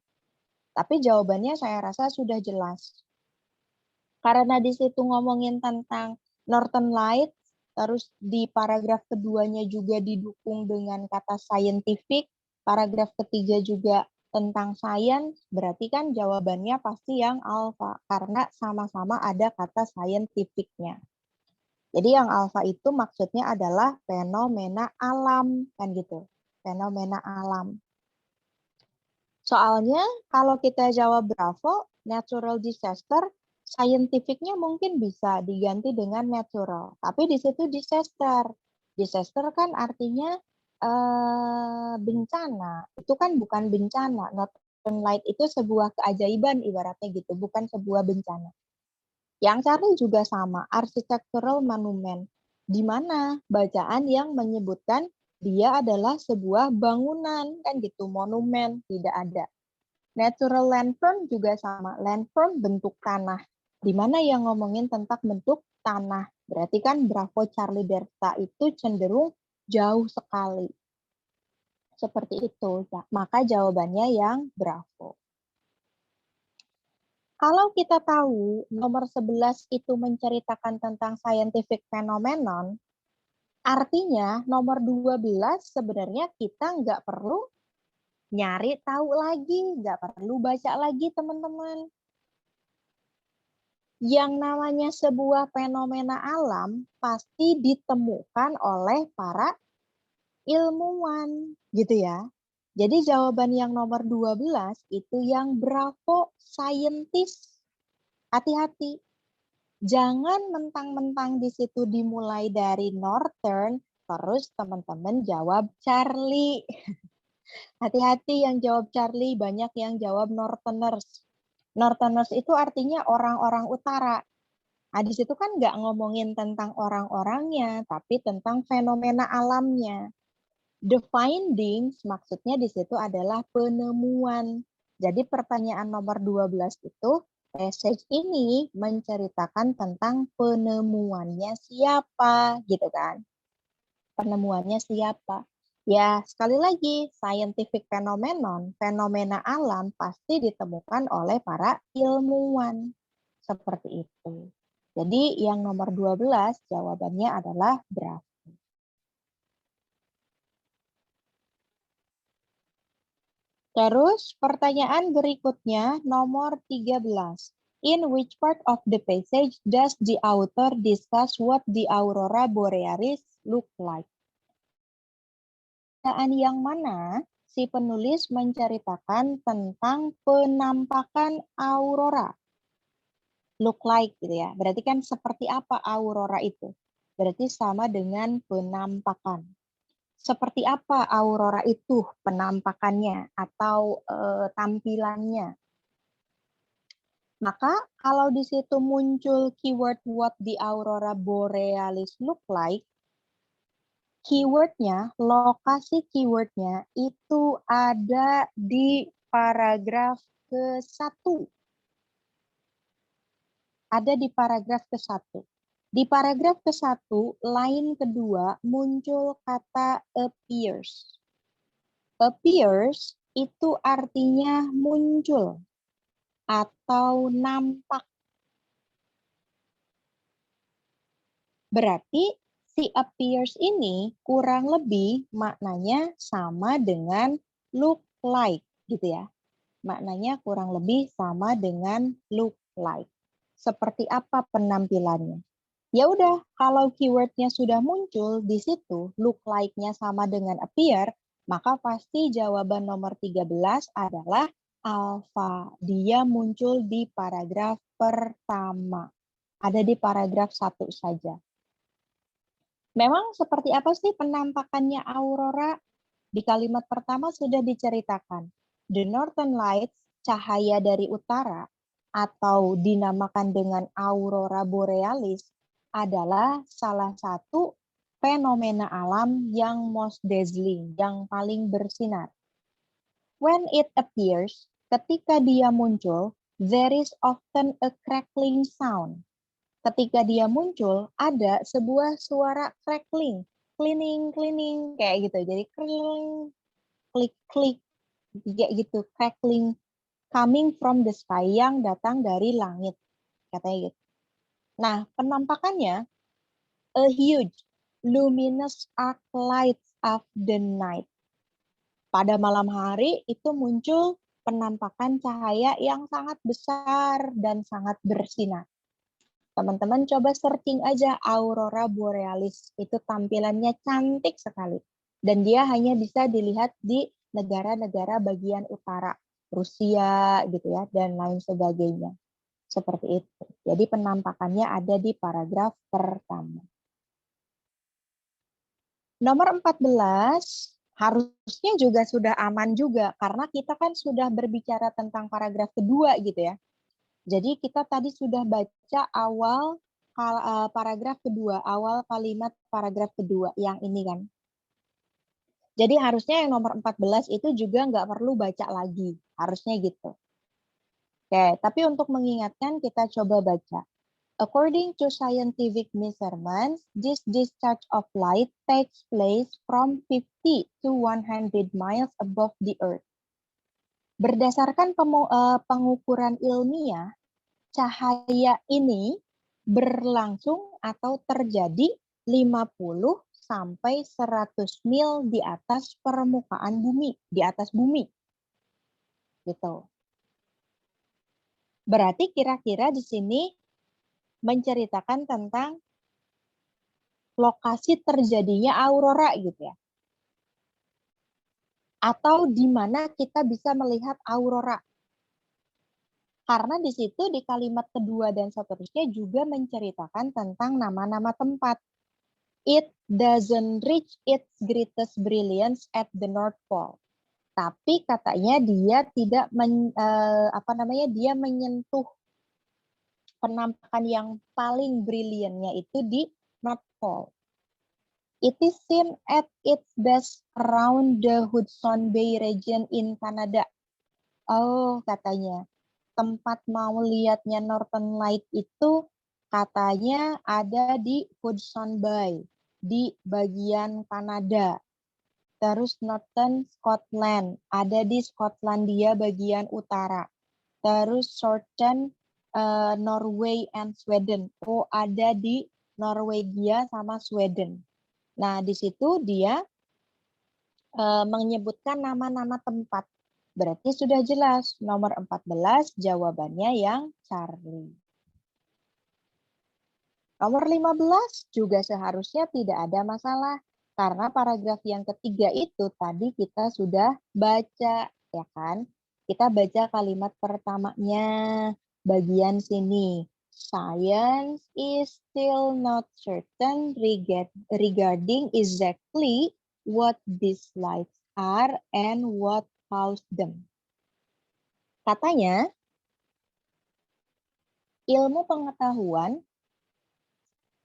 Tapi jawabannya saya rasa sudah jelas. Karena di situ ngomongin tentang northern lights, terus di paragraf keduanya juga didukung dengan kata scientific, paragraf ketiga juga tentang science, berarti kan jawabannya pasti yang alpha, karena sama-sama ada kata scientific-nya. Jadi yang alpha itu maksudnya adalah fenomena alam, kan gitu. Fenomena alam. Soalnya kalau kita jawab bravo, natural disaster, scientific-nya mungkin bisa diganti dengan natural, tapi di situ disaster. Disaster kan artinya bencana. Itu kan bukan bencana. Northern Light itu sebuah keajaiban ibaratnya gitu, bukan sebuah bencana. Yang cari juga sama, architectural monument. Di mana bacaan yang menyebutkan dia adalah sebuah bangunan, kan gitu, monumen, tidak ada. Natural landform juga sama. Landform bentuk tanah. Di mana yang ngomongin tentang bentuk tanah. Berarti kan Bravo Charlie Delta itu cenderung jauh sekali. Seperti itu. Maka jawabannya yang Bravo. Kalau kita tahu nomor 11 itu menceritakan tentang scientific phenomenon, Artinya nomor 12 sebenarnya kita nggak perlu nyari tahu lagi, nggak perlu baca lagi teman-teman. Yang namanya sebuah fenomena alam pasti ditemukan oleh para ilmuwan, gitu ya. Jadi jawaban yang nomor 12 itu yang bravo scientist. Hati-hati. Jangan mentang-mentang di situ dimulai dari Northern, terus teman-teman jawab Charlie. Hati-hati yang jawab Charlie, banyak yang jawab Northerners. Northerners itu artinya orang-orang utara. Nah, di situ kan nggak ngomongin tentang orang-orangnya, tapi tentang fenomena alamnya. The findings maksudnya di situ adalah penemuan. Jadi pertanyaan nomor 12 itu, passage ini menceritakan tentang penemuannya siapa, gitu kan. Penemuannya siapa. Ya, sekali lagi, scientific phenomenon, fenomena alam pasti ditemukan oleh para ilmuwan. Seperti itu. Jadi yang nomor 12 jawabannya adalah Bravo. Terus pertanyaan berikutnya nomor 13. In which part of the passage does the author discuss what the aurora borealis look like? Pertanyaan yang mana si penulis menceritakan tentang penampakan aurora? Look like gitu ya. Berarti kan seperti apa aurora itu? Berarti sama dengan penampakan. Seperti apa aurora itu penampakannya atau tampilannya? Maka kalau di situ muncul keyword what the aurora borealis look like, keywordnya, lokasi keywordnya itu ada di paragraf ke-1. Ada di paragraf ke-1. Di paragraf ke-1, line kedua muncul kata appears. Appears itu artinya muncul atau nampak. Berarti si appears ini kurang lebih maknanya sama dengan look like gitu ya. Maknanya kurang lebih sama dengan look like. Seperti apa penampilannya? Ya udah, kalau keywordnya sudah muncul di situ, look like-nya sama dengan appear, maka pasti jawaban nomor 13 adalah alpha. Dia muncul di paragraf pertama. Ada di paragraf 1 saja. Memang seperti apa sih penampakannya aurora? Di kalimat pertama sudah diceritakan. The Northern Lights, cahaya dari utara, atau dinamakan dengan aurora borealis, adalah salah satu fenomena alam yang most dazzling, yang paling bersinar. When it appears, ketika dia muncul, there is often a crackling sound. Ketika dia muncul, ada sebuah suara crackling, cleaning, kayak gitu. Jadi klik, kayak gitu, crackling, coming from the sky, yang datang dari langit, katanya gitu. Nah, penampakannya, a huge, luminous arc lights of the night. Pada malam hari itu muncul penampakan cahaya yang sangat besar dan sangat bersinar. Teman-teman coba searching aja aurora borealis. Itu tampilannya cantik sekali. Dan dia hanya bisa dilihat di negara-negara bagian utara. Rusia gitu ya, dan lain sebagainya. Seperti itu. Jadi penampakannya ada di paragraf pertama. Nomor 14, harusnya juga sudah aman juga. Karena kita kan sudah berbicara tentang paragraf kedua gitu ya. Jadi kita tadi sudah baca awal paragraf kedua, awal kalimat paragraf kedua yang ini kan. Jadi harusnya yang nomor 14 itu juga nggak perlu baca lagi, harusnya gitu. Oke, tapi untuk mengingatkan kita coba baca. According to scientific measurements, this discharge of light takes place from 50 to 100 miles above the Earth. Berdasarkan pengukuran ilmiah, cahaya ini berlangsung atau terjadi 50 sampai 100 mil di atas permukaan bumi, di atas bumi. Gitu. Berarti kira-kira di sini menceritakan tentang lokasi terjadinya aurora gitu ya. Atau di mana kita bisa melihat aurora. Karena di situ di kalimat kedua dan seterusnya juga menceritakan tentang nama-nama tempat. It doesn't reach its greatest brilliance at the North Pole. Tapi katanya dia tidak dia menyentuh penampakan yang paling briliannya itu di North Pole. It is seen at its best around the Hudson Bay region in Canada. Oh, katanya tempat mau lihatnya Northern Light itu katanya ada di Hudson Bay di bagian Kanada. Terus Northern Scotland, ada di Skotlandia bagian utara. Terus Southern Norway and Sweden, oh ada di Norwegia sama Sweden. Nah di situ dia menyebutkan nama-nama tempat. Berarti sudah jelas, nomor 14 jawabannya yang Charlie. Nomor 15 juga seharusnya tidak ada masalah. Karena paragraf yang ketiga itu tadi kita sudah baca, ya kan? Kita baca kalimat pertamanya, bagian sini. Science is still not certain regarding exactly what these lights are and what caused them. Katanya, ilmu pengetahuan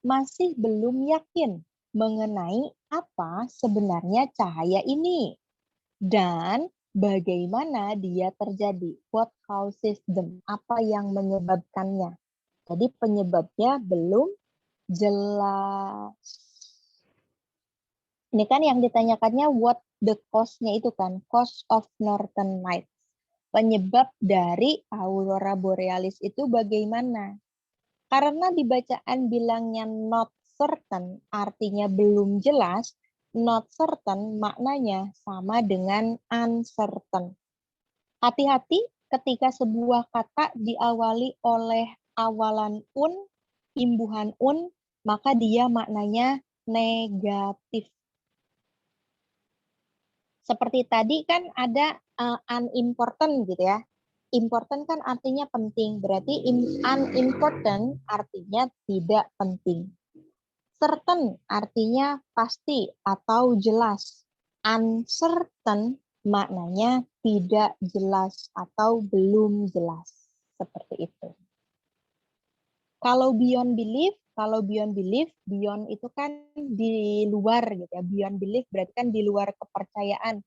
masih belum yakin mengenai apa sebenarnya cahaya ini dan bagaimana dia terjadi. What causes them? Apa yang menyebabkannya? Jadi penyebabnya belum jelas. Ini kan yang ditanyakannya what the cause-nya itu kan, cause of Northern Lights. Penyebab dari aurora borealis itu bagaimana? Karena di bacaan bilangnya not certain, artinya belum jelas, not certain maknanya sama dengan uncertain. Hati-hati ketika sebuah kata diawali oleh awalan un, imbuhan un, maka dia maknanya negatif. Seperti tadi kan ada unimportant gitu ya. Important kan artinya penting, berarti unimportant artinya tidak penting. Certain artinya pasti atau jelas. Uncertain maknanya tidak jelas atau belum jelas. Seperti itu. Kalau beyond belief, beyond itu kan di luar gitu ya. Beyond belief berarti kan di luar kepercayaan.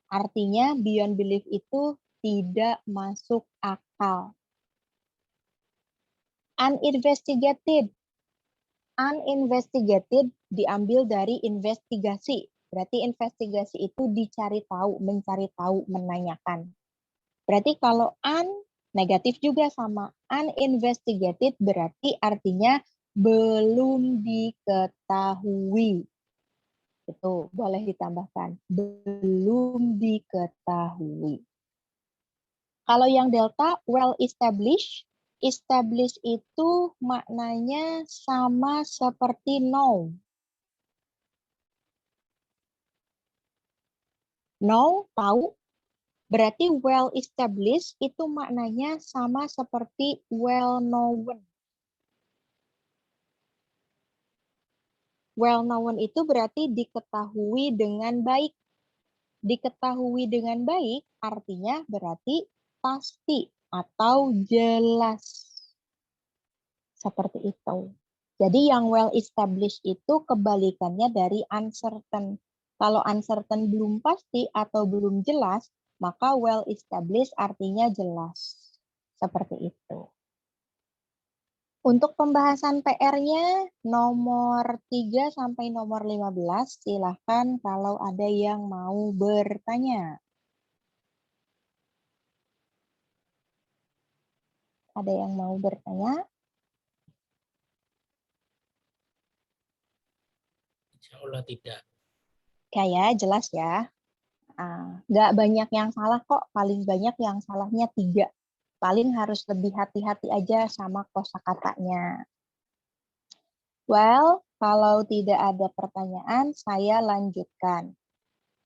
Artinya beyond belief itu tidak masuk akal. Uninvestigated. Uninvestigated diambil dari investigasi. Berarti investigasi itu dicari tahu, mencari tahu, menanyakan. Berarti kalau negatif juga sama. Uninvestigated berarti artinya belum diketahui. Itu boleh ditambahkan. Belum diketahui. Kalau yang delta, well established. Established itu maknanya sama seperti know. Know, tahu. Berarti well established itu maknanya sama seperti well known. Well known itu berarti diketahui dengan baik. Diketahui dengan baik artinya berarti pasti atau jelas. Seperti itu. Jadi yang well established itu kebalikannya dari uncertain. Kalau uncertain belum pasti atau belum jelas, maka well established artinya jelas. Seperti itu. Untuk pembahasan PR-nya nomor 3 sampai nomor 15, silahkan kalau ada yang mau bertanya. Ada yang mau bertanya? formula tidak. Kayak jelas ya. Nggak banyak yang salah kok, paling banyak yang salahnya 3. Paling harus lebih hati-hati aja sama kosakatanya. Well, kalau tidak ada pertanyaan, saya lanjutkan.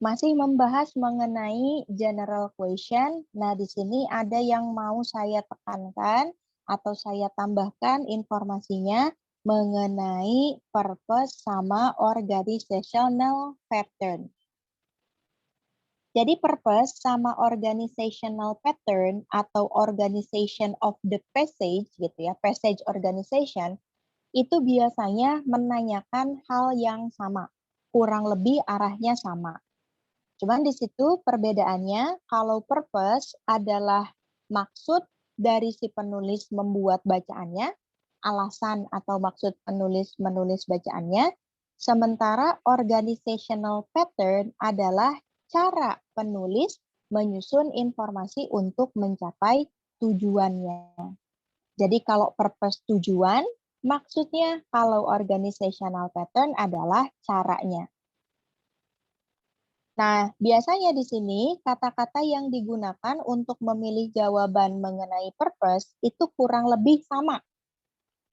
Masih membahas mengenai general question. Nah, di sini ada yang mau saya tekankan atau saya tambahkan informasinya mengenai purpose sama organizational pattern. Jadi purpose sama organizational pattern atau organization of the passage gitu ya, passage organization itu biasanya menanyakan hal yang sama, kurang lebih arahnya sama. Cuman di situ perbedaannya, kalau purpose adalah maksud dari si penulis membuat bacaannya, alasan atau maksud penulis menulis bacaannya, sementara organizational pattern adalah cara penulis menyusun informasi untuk mencapai tujuannya. Jadi kalau purpose tujuan, maksudnya kalau organizational pattern adalah caranya. Nah, biasanya di sini kata-kata yang digunakan untuk memilih jawaban mengenai purpose itu kurang lebih sama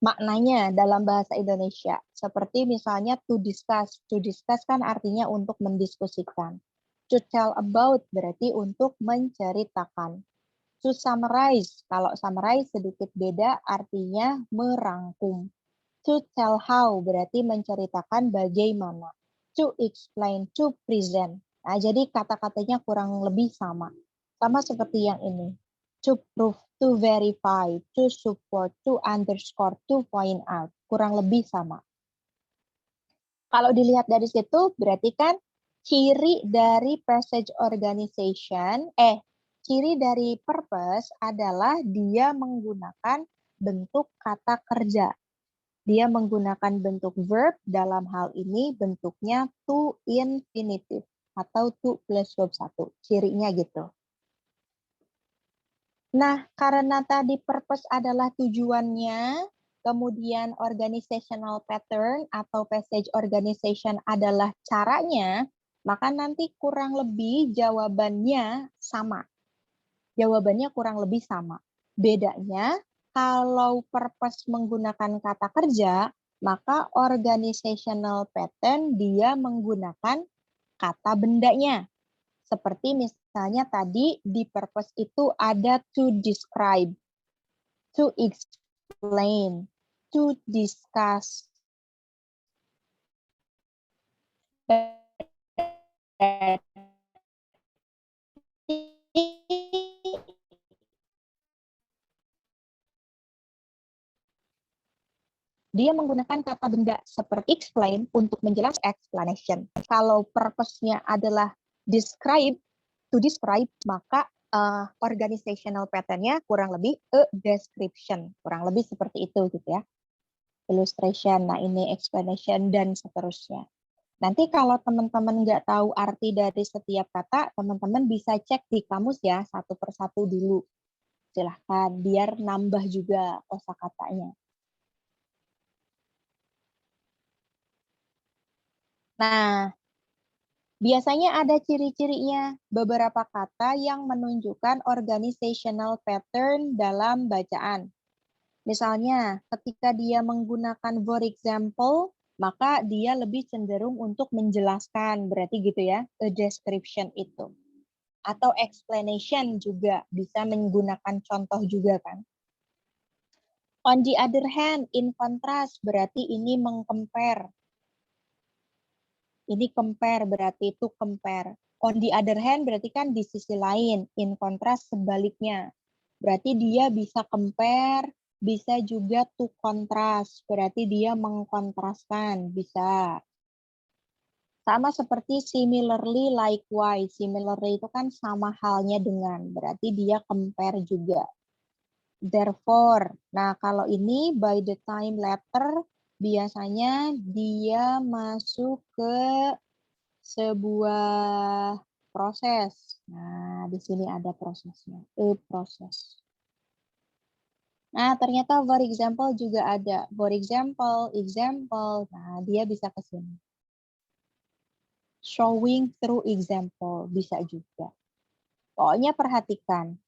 maknanya dalam bahasa Indonesia. Seperti misalnya to discuss. To discuss kan artinya untuk mendiskusikan. To tell about berarti untuk menceritakan. To summarize, kalau summarize sedikit beda artinya merangkum. To tell how berarti menceritakan bagaimana. To explain, to present. Nah, jadi kata-katanya kurang lebih sama. Sama seperti yang ini. To prove, to verify, to support, to underscore, to point out. Kurang lebih sama. Kalau dilihat dari situ, berarti kan ciri dari passage organization, ciri dari purpose adalah dia menggunakan bentuk kata kerja. Dia menggunakan bentuk verb, dalam hal ini bentuknya to infinitive atau to plus verb 1. Cirinya gitu. Nah, karena tadi purpose adalah tujuannya, kemudian organizational pattern atau passage organization adalah caranya, maka nanti kurang lebih jawabannya sama. Jawabannya kurang lebih sama. Bedanya, kalau purpose menggunakan kata kerja, maka organizational pattern dia menggunakan kata bendanya. Seperti misalnya tadi di purpose itu ada to describe, to explain, to discuss. Dia menggunakan kata benda seperti explain untuk menjelaskan explanation. Kalau purpose-nya adalah describe, to describe, maka organizational pattern-nya kurang lebih a description. Kurang lebih seperti itu gitu ya. Illustration, nah ini explanation, dan seterusnya. Nanti kalau teman-teman nggak tahu arti dari setiap kata, teman-teman bisa cek di kamus ya, satu persatu dulu. Silahkan, biar nambah juga kosakatanya. Nah, biasanya ada ciri-cirinya, beberapa kata yang menunjukkan organizational pattern dalam bacaan. Misalnya, ketika dia menggunakan for example, maka dia lebih cenderung untuk menjelaskan, berarti gitu ya, a description itu. Atau explanation juga, bisa menggunakan contoh juga kan. On the other hand, in contrast, berarti ini meng-compare. Ini compare, berarti itu compare. On the other hand, berarti kan di sisi lain. In contrast, sebaliknya. Berarti dia bisa compare, bisa juga to contrast. Berarti dia mengkontraskan, bisa. Sama seperti similarly, likewise. Similarly itu kan sama halnya dengan. Berarti dia compare juga. Therefore, nah kalau ini by the time letter, biasanya dia masuk ke sebuah proses. Nah, di sini ada prosesnya, proses. Nah, ternyata for example juga ada. For example, example. Nah, dia bisa ke sini. showing through example, bisa juga. Pokoknya perhatikan.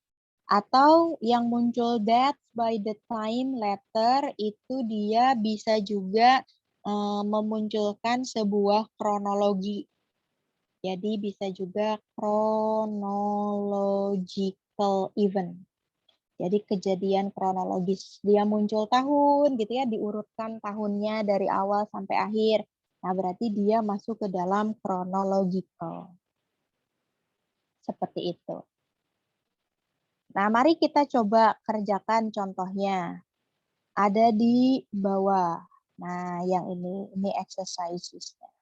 Atau yang muncul that by the time later itu dia bisa juga memunculkan sebuah kronologi. Jadi bisa juga chronological event. Jadi kejadian kronologis. Dia muncul tahun gitu ya, diurutkan tahunnya dari awal sampai akhir. Nah, berarti dia masuk ke dalam chronological. Seperti itu. Nah, mari kita coba kerjakan contohnya. Ada di bawah. Nah, yang ini exercise-nya.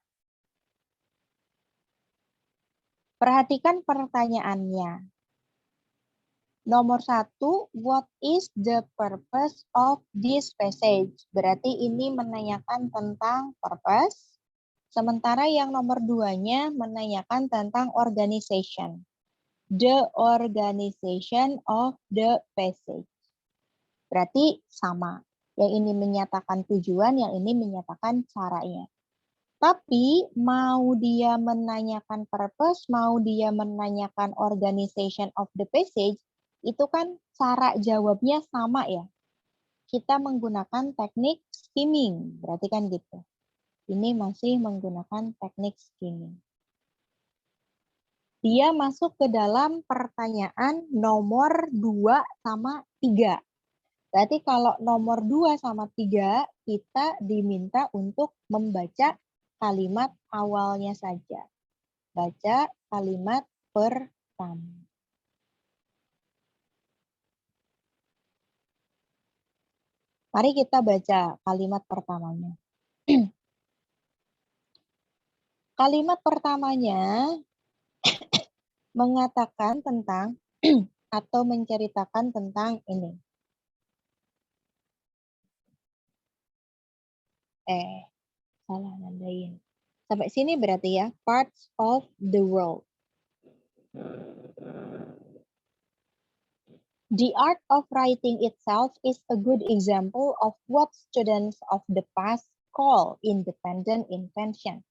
Perhatikan pertanyaannya. Nomor 1, what is the purpose of this passage? Berarti ini menanyakan tentang purpose. Sementara yang nomor 2-nya menanyakan tentang organization. The organization of the passage. Berarti sama. Yang ini menyatakan tujuan, yang ini menyatakan caranya. Tapi mau dia menanyakan purpose, mau dia menanyakan organization of the passage, itu kan cara jawabnya sama ya. Kita menggunakan teknik skimming, berarti kan gitu. Ini masih menggunakan teknik skimming. Dia masuk ke dalam pertanyaan nomor 2 sama 3. Berarti kalau nomor 2 sama 3, kita diminta untuk membaca kalimat awalnya saja. Baca kalimat pertama. Mari kita baca kalimat pertamanya. Kalimat pertamanya mengatakan tentang atau menceritakan tentang ini. Salah nandain. Sampai sini berarti ya, parts of the world. The art of writing itself is a good example of what students of the past call independent invention,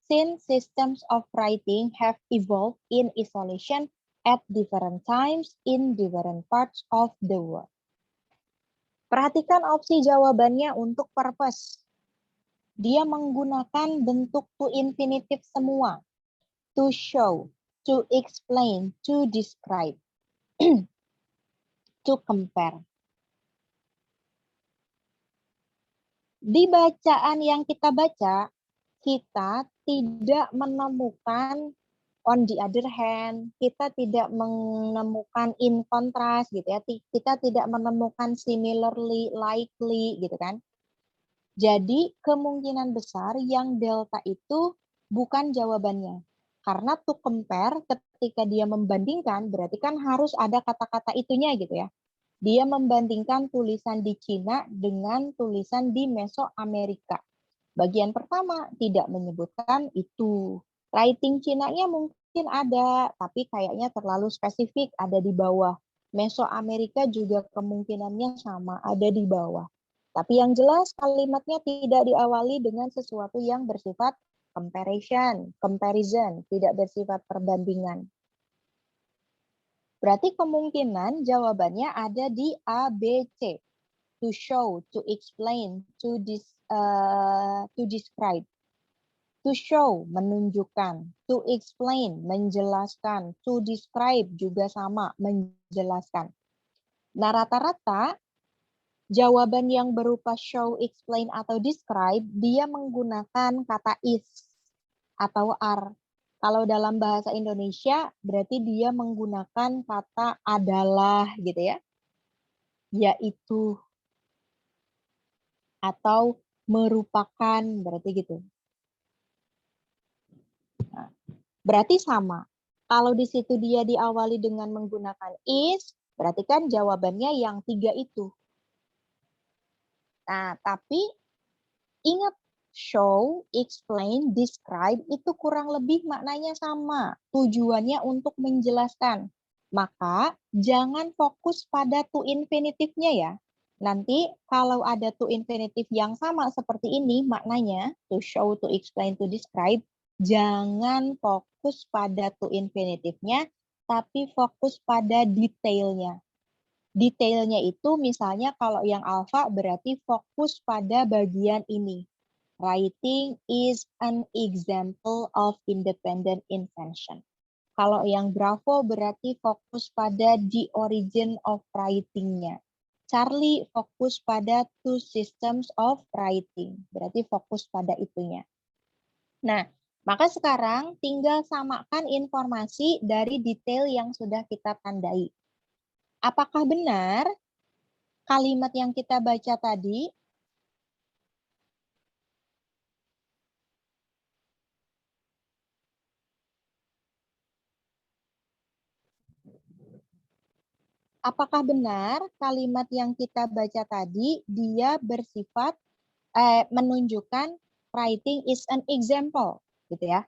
since systems of writing have evolved in isolation at different times in different parts of the world. Perhatikan opsi jawabannya untuk purpose. Dia menggunakan bentuk to infinitive semua. To show, to explain, to describe. To compare. Di bacaan yang kita baca, kita tidak menemukan on the other hand, kita tidak menemukan in contrast gitu ya. Kita tidak menemukan similarly, likely gitu kan. Jadi kemungkinan besar yang delta itu bukan jawabannya. Karena to compare ketika dia membandingkan berarti kan harus ada kata-kata itunya gitu ya. Dia membandingkan tulisan di Cina dengan tulisan di Mesoamerika. Bagian pertama tidak menyebutkan itu. Writing Cina-nya mungkin ada, tapi kayaknya terlalu spesifik, ada di bawah. Mesoamerika juga kemungkinannya sama, ada di bawah. Tapi yang jelas kalimatnya tidak diawali dengan sesuatu yang bersifat comparison, tidak bersifat perbandingan. Berarti kemungkinan jawabannya ada di A, B, C. To show, to explain, to describe. To show, menunjukkan. To explain, menjelaskan. To describe juga sama, menjelaskan. Nah, rata-rata jawaban yang berupa show, explain, atau describe, dia menggunakan kata is atau are. Kalau dalam bahasa Indonesia, berarti dia menggunakan kata adalah gitu ya. Yaitu. Atau merupakan, berarti gitu. Nah, berarti sama. Kalau di situ dia diawali dengan menggunakan is, berarti kan jawabannya yang 3 itu. Nah, tapi ingat, show, explain, describe itu kurang lebih maknanya sama. Tujuannya untuk menjelaskan. Maka jangan fokus pada to infinitive-nya ya. Nanti kalau ada to infinitive yang sama seperti ini maknanya, to show, to explain, to describe, Jangan fokus pada to infinitive-nya, tapi fokus pada detailnya. Detailnya itu misalnya kalau yang alpha berarti fokus pada bagian ini. Writing is an example of independent invention. Kalau yang Bravo berarti fokus pada the origin of writing-nya. Charlie fokus pada two systems of writing. Berarti fokus pada itunya. Nah, maka sekarang tinggal samakan informasi dari detail yang sudah kita tandai. Apakah benar kalimat yang kita baca tadi? Apakah benar kalimat yang kita baca tadi dia bersifat menunjukkan writing is an example, gitu ya?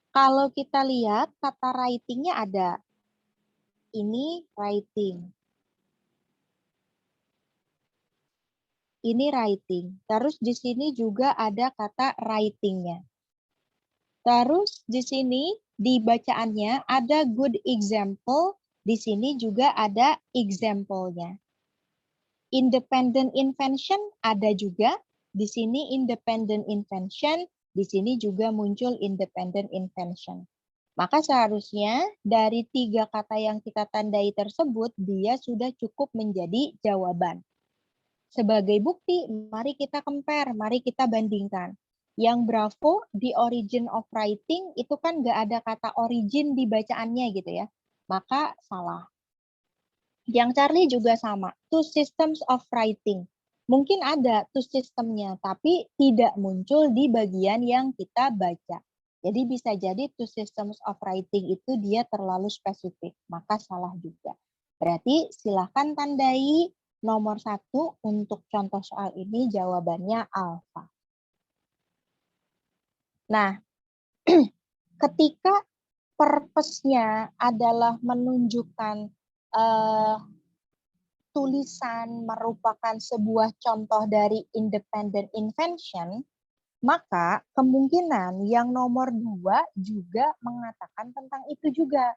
Kalau kita lihat kata writing-nya ada. Ini writing. Ini writing. Terus di sini juga ada kata writing-nya. Terus di sini di bacaannya ada good example. Di sini juga ada example-nya. Independent invention ada juga. Di sini independent invention, di sini juga muncul independent invention. Maka seharusnya dari 3 kata yang kita tandai tersebut, dia sudah cukup menjadi jawaban. Sebagai bukti, mari kita compare, mari kita bandingkan. Yang Bravo, the origin of writing, itu kan nggak ada kata origin di bacaannya gitu ya. Maka salah. Yang Charlie juga sama, two systems of writing. Mungkin ada two systemnya, tapi tidak muncul di bagian yang kita baca. Jadi bisa jadi two systems of writing itu dia terlalu spesifik, maka salah juga. Berarti silahkan tandai nomor 1 untuk contoh soal ini jawabannya alfa. Nah, ketika purpose-nya adalah menunjukkan tulisan merupakan sebuah contoh dari independent invention, maka kemungkinan yang nomor 2 juga mengatakan tentang itu juga.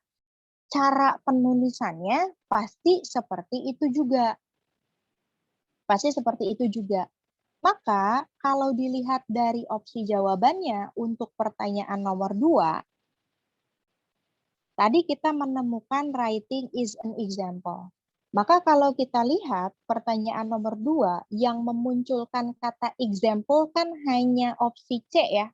Cara penulisannya pasti seperti itu juga. Pasti seperti itu juga. Maka kalau dilihat dari opsi jawabannya untuk pertanyaan nomor 2, tadi kita menemukan writing is an example. Maka kalau kita lihat pertanyaan nomor 2 yang memunculkan kata example kan hanya opsi C ya.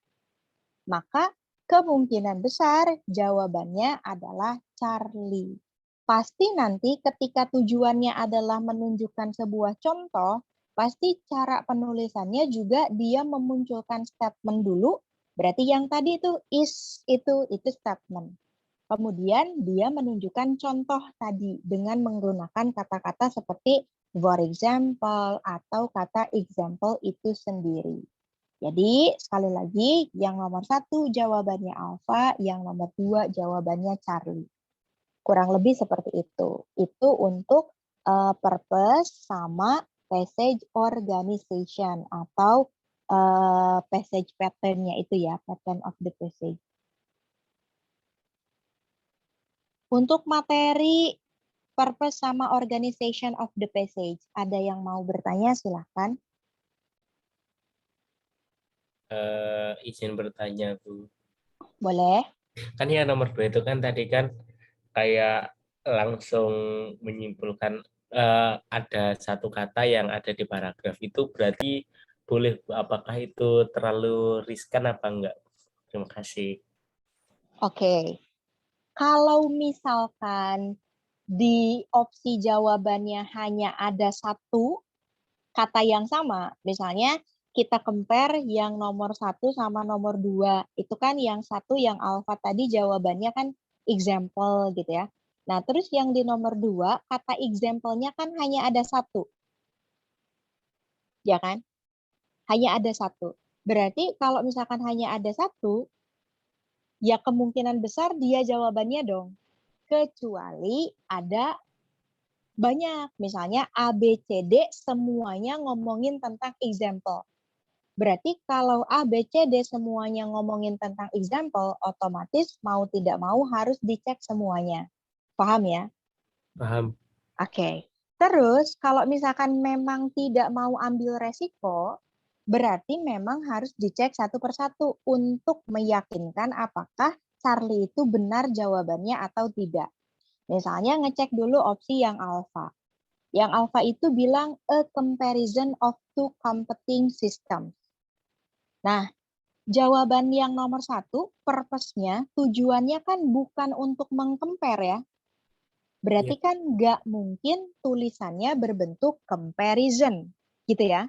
Maka kemungkinan besar jawabannya adalah Charlie. Pasti nanti ketika tujuannya adalah menunjukkan sebuah contoh, pasti cara penulisannya juga dia memunculkan statement dulu. Berarti yang tadi itu is itu statement. Kemudian dia menunjukkan contoh tadi dengan menggunakan kata-kata seperti for example atau kata example itu sendiri. Jadi sekali lagi yang nomor 1 jawabannya alpha, yang nomor 2 jawabannya Charlie. Kurang lebih seperti itu. Itu untuk purpose sama passage organization atau passage pattern-nya itu ya, pattern of the passage. Untuk materi purpose sama organization of the passage, ada yang mau bertanya silahkan. Izin bertanya Bu. Boleh. Kan yang nomor 2 itu kan tadi kan kayak langsung menyimpulkan ada satu kata yang ada di paragraf itu berarti boleh apakah itu terlalu riskan apa enggak? Terima kasih. Oke. Kalau misalkan di opsi jawabannya hanya ada satu kata yang sama, misalnya kita compare yang nomor 1 sama nomor 2, itu kan yang satu yang alpha tadi jawabannya kan example gitu ya. Nah terus yang di nomor 2, kata example-nya kan hanya ada satu. Ya kan? Hanya ada satu. Berarti kalau misalkan hanya ada satu, ya kemungkinan besar dia jawabannya dong. Kecuali ada banyak. Misalnya A, B, C, D semuanya ngomongin tentang example. Berarti kalau A, B, C, D semuanya ngomongin tentang example, otomatis mau tidak mau harus dicek semuanya. Paham ya? Paham. Oke. Terus kalau misalkan memang tidak mau ambil resiko, berarti memang harus dicek satu persatu untuk meyakinkan apakah Charlie itu benar jawabannya atau tidak. Misalnya ngecek dulu opsi yang alpha. Yang alpha itu bilang a comparison of two competing systems. Nah, jawaban yang nomor satu, purpose-nya, tujuannya kan bukan untuk meng-compare ya. Berarti Ya. kan nggak mungkin tulisannya berbentuk comparison, gitu ya.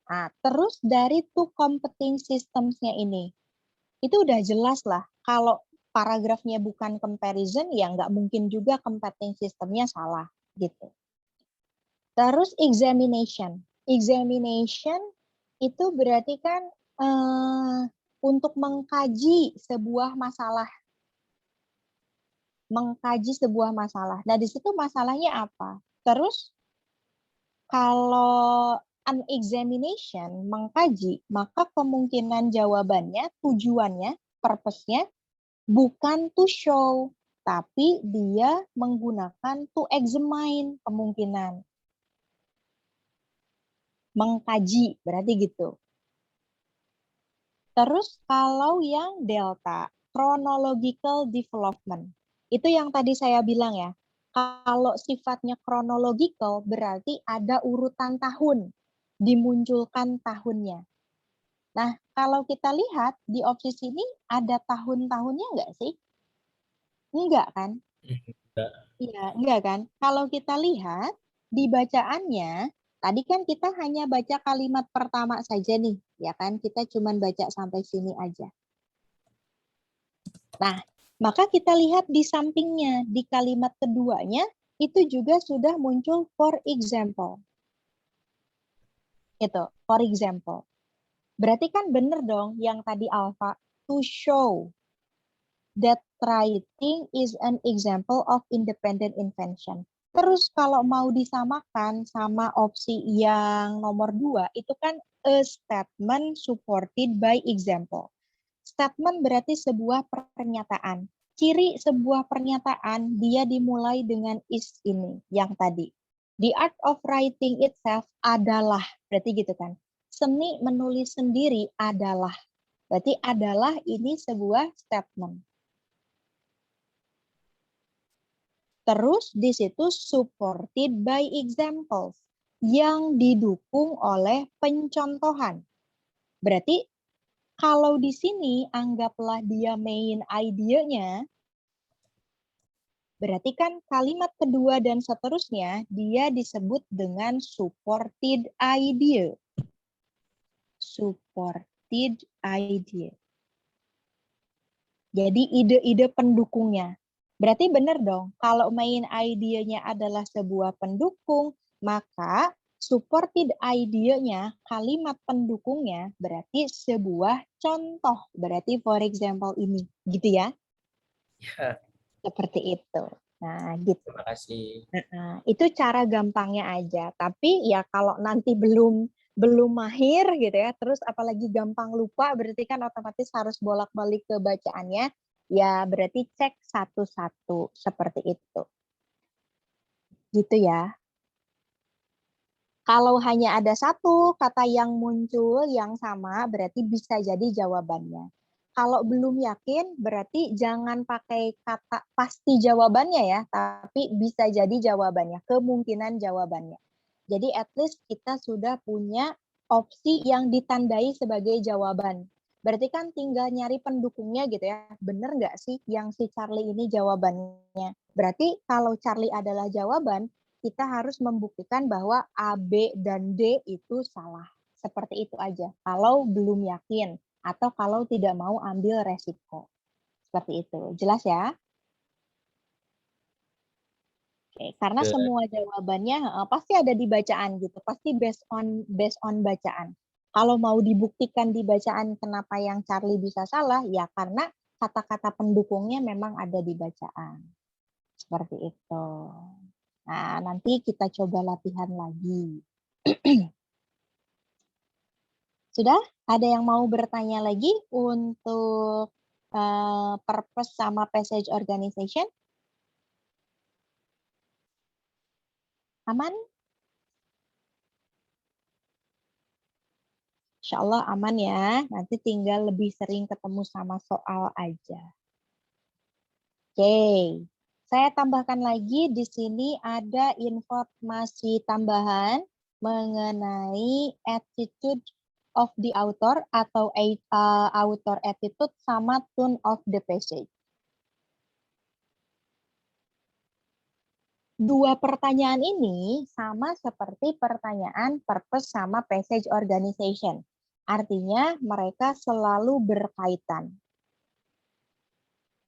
Nah, terus dari two competing systems-nya ini, itu udah jelas lah. Kalau paragrafnya bukan comparison, ya nggak mungkin juga competing system-nya salah, gitu. Terus examination. Examination itu berarti kan untuk mengkaji sebuah masalah. Mengkaji sebuah masalah. Nah, di situ masalahnya apa? Terus kalau an examination, mengkaji, maka kemungkinan jawabannya, tujuannya, purpose-nya bukan to show, tapi dia menggunakan to examine kemungkinan. Mengkaji, berarti gitu. Terus kalau yang delta, chronological development. Itu yang tadi saya bilang ya. Kalau sifatnya chronological berarti ada urutan tahun, dimunculkan tahunnya. Nah, kalau kita lihat di opsi sini ada tahun-tahunnya nggak sih? Enggak kan? Enggak. Iya, enggak kan? Kalau kita lihat di bacaannya, tadi kan kita hanya baca kalimat pertama saja nih, ya kan? Kita cuma baca sampai sini aja. Nah, maka kita lihat di sampingnya, di kalimat keduanya, itu juga sudah muncul for example. Itu, for example. Berarti kan benar dong yang tadi alpha, to show that writing is an example of independent invention. Terus kalau mau disamakan sama opsi yang nomor 2, itu kan a statement supported by example. Statement berarti sebuah pernyataan. Ciri sebuah pernyataan, dia dimulai dengan is ini, yang tadi. The art of writing itself adalah, berarti gitu kan. Seni menulis sendiri adalah. Berarti adalah ini sebuah statement. Terus di situ supported by examples yang didukung oleh pencontohan. Berarti kalau di sini anggaplah dia main idea-nya, berarti kan kalimat kedua dan seterusnya dia disebut dengan supported idea. Supported idea. Jadi ide-ide pendukungnya. Berarti benar dong, kalau main idea-nya adalah sebuah pendukung, maka supported idea-nya, kalimat pendukungnya berarti sebuah contoh. Berarti for example ini, gitu ya? Ya, Seperti itu. Nah, gitu. terima kasih. Nah, itu cara gampangnya aja. Tapi ya kalau nanti belum mahir gitu ya, terus apalagi gampang lupa, berarti kan otomatis harus bolak-balik ke bacaannya. Ya berarti cek satu-satu seperti itu. Gitu ya. Kalau hanya ada satu kata yang muncul yang sama, berarti bisa jadi jawabannya. Kalau belum yakin, berarti jangan pakai kata pasti jawabannya ya, tapi bisa jadi jawabannya, kemungkinan jawabannya. Jadi at least kita sudah punya opsi yang ditandai sebagai jawaban. Berarti kan tinggal nyari pendukungnya gitu ya. Bener nggak sih yang si Charlie ini jawabannya? Berarti kalau Charlie adalah jawaban, kita harus membuktikan bahwa A, B, dan D itu salah. Seperti itu aja. Kalau belum yakin atau kalau tidak mau ambil resiko. Seperti itu. Jelas ya? Oke, karena Ke- semua jawabannya pasti ada di bacaan gitu. Pasti based on bacaan. Kalau mau dibuktikan di bacaan kenapa yang Charlie bisa salah, ya karena kata-kata pendukungnya memang ada di bacaan. Seperti itu. Nah, nanti kita coba latihan lagi. Sudah? Ada yang mau bertanya lagi untuk purpose sama passage organization? Aman? Insya Allah aman ya. Nanti tinggal lebih sering ketemu sama soal aja. Oke. Saya tambahkan lagi di sini ada informasi tambahan mengenai attitude of the author atau author attitude sama tone of the passage. Dua pertanyaan ini sama seperti pertanyaan purpose sama passage organization. Artinya mereka selalu berkaitan.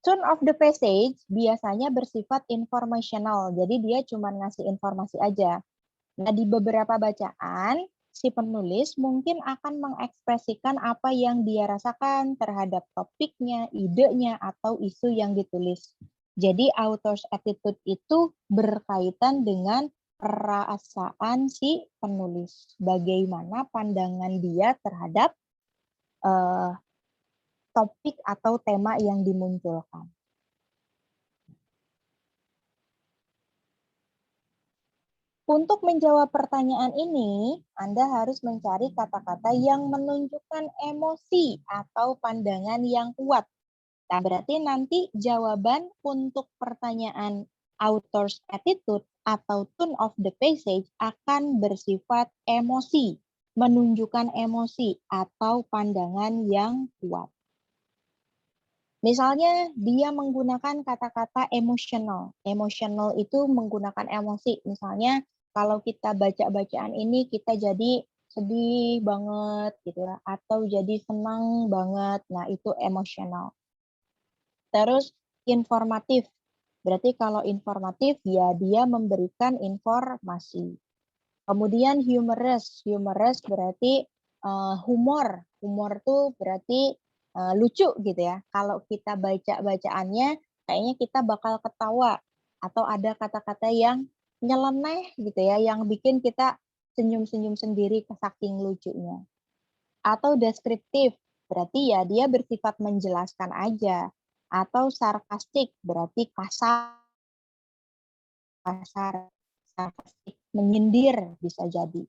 Tone of the passage biasanya bersifat informational, jadi dia cuma ngasih informasi aja. Nah, di beberapa bacaan, si penulis mungkin akan mengekspresikan apa yang dia rasakan terhadap topiknya, idenya, atau isu yang ditulis. Jadi, author's attitude itu berkaitan dengan perasaan si penulis. Bagaimana pandangan dia terhadap topik atau tema yang dimunculkan. Untuk menjawab pertanyaan ini, Anda harus mencari kata-kata yang menunjukkan emosi atau pandangan yang kuat. Nah, berarti nanti jawaban untuk pertanyaan author's attitude atau tone of the passage akan bersifat emosi, menunjukkan emosi atau pandangan yang kuat. Misalnya dia menggunakan kata-kata emotional. Emotional itu menggunakan emosi. Misalnya kalau kita baca bacaan ini kita jadi sedih banget gitu ya, atau jadi senang banget. Nah, itu emotional. Terus informatif. Berarti kalau informatif ya dia memberikan informasi. Kemudian humorous. Humorous berarti humor. Humor tuh berarti lucu gitu ya. Kalau kita baca bacaannya kayaknya kita bakal ketawa atau ada kata-kata yang nyeleneh gitu ya yang bikin kita senyum-senyum sendiri saking lucunya. Atau deskriptif berarti ya dia bersifat menjelaskan aja. Atau sarkastik berarti kasar, sarkastik, menyindir bisa jadi.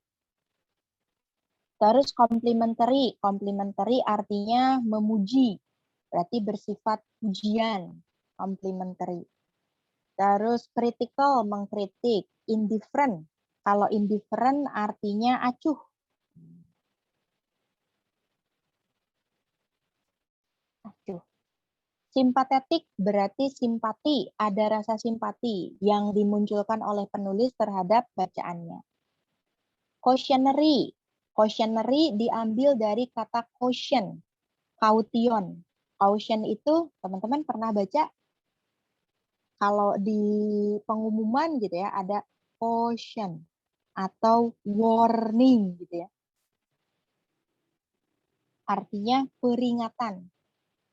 Terus complimentary. Complimentary artinya memuji. Berarti bersifat pujian. Complimentary. Terus critical, mengkritik. Indifferent. Kalau indifferent artinya acuh. Acuh. Simpatetik berarti simpati. Ada rasa simpati yang dimunculkan oleh penulis terhadap bacaannya. Cautionary. Cautionary diambil dari kata caution, caution. Caution itu teman-teman pernah baca kalau di pengumuman gitu ya ada caution atau warning gitu ya. Artinya peringatan.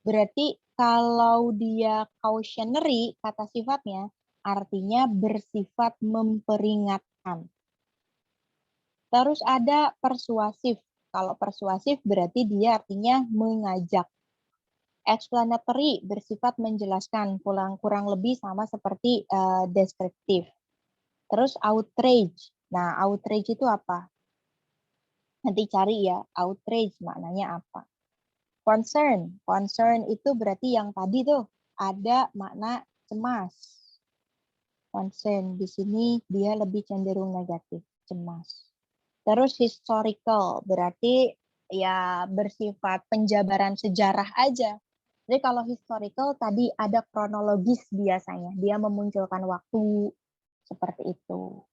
Berarti kalau dia cautionary kata sifatnya artinya bersifat memperingatkan. Terus ada persuasif. Kalau persuasif berarti dia artinya mengajak. Explanatory bersifat menjelaskan, kurang lebih sama seperti deskriptif. Terus outrage. Nah, outrage itu apa? Nanti cari ya, outrage maknanya apa. Concern. Concern itu berarti yang tadi tuh ada makna cemas. Concern di sini dia lebih cenderung negatif, cemas. Terus historical, berarti ya bersifat penjabaran sejarah aja. Jadi kalau historical tadi ada kronologis biasanya, dia memunculkan waktu seperti itu.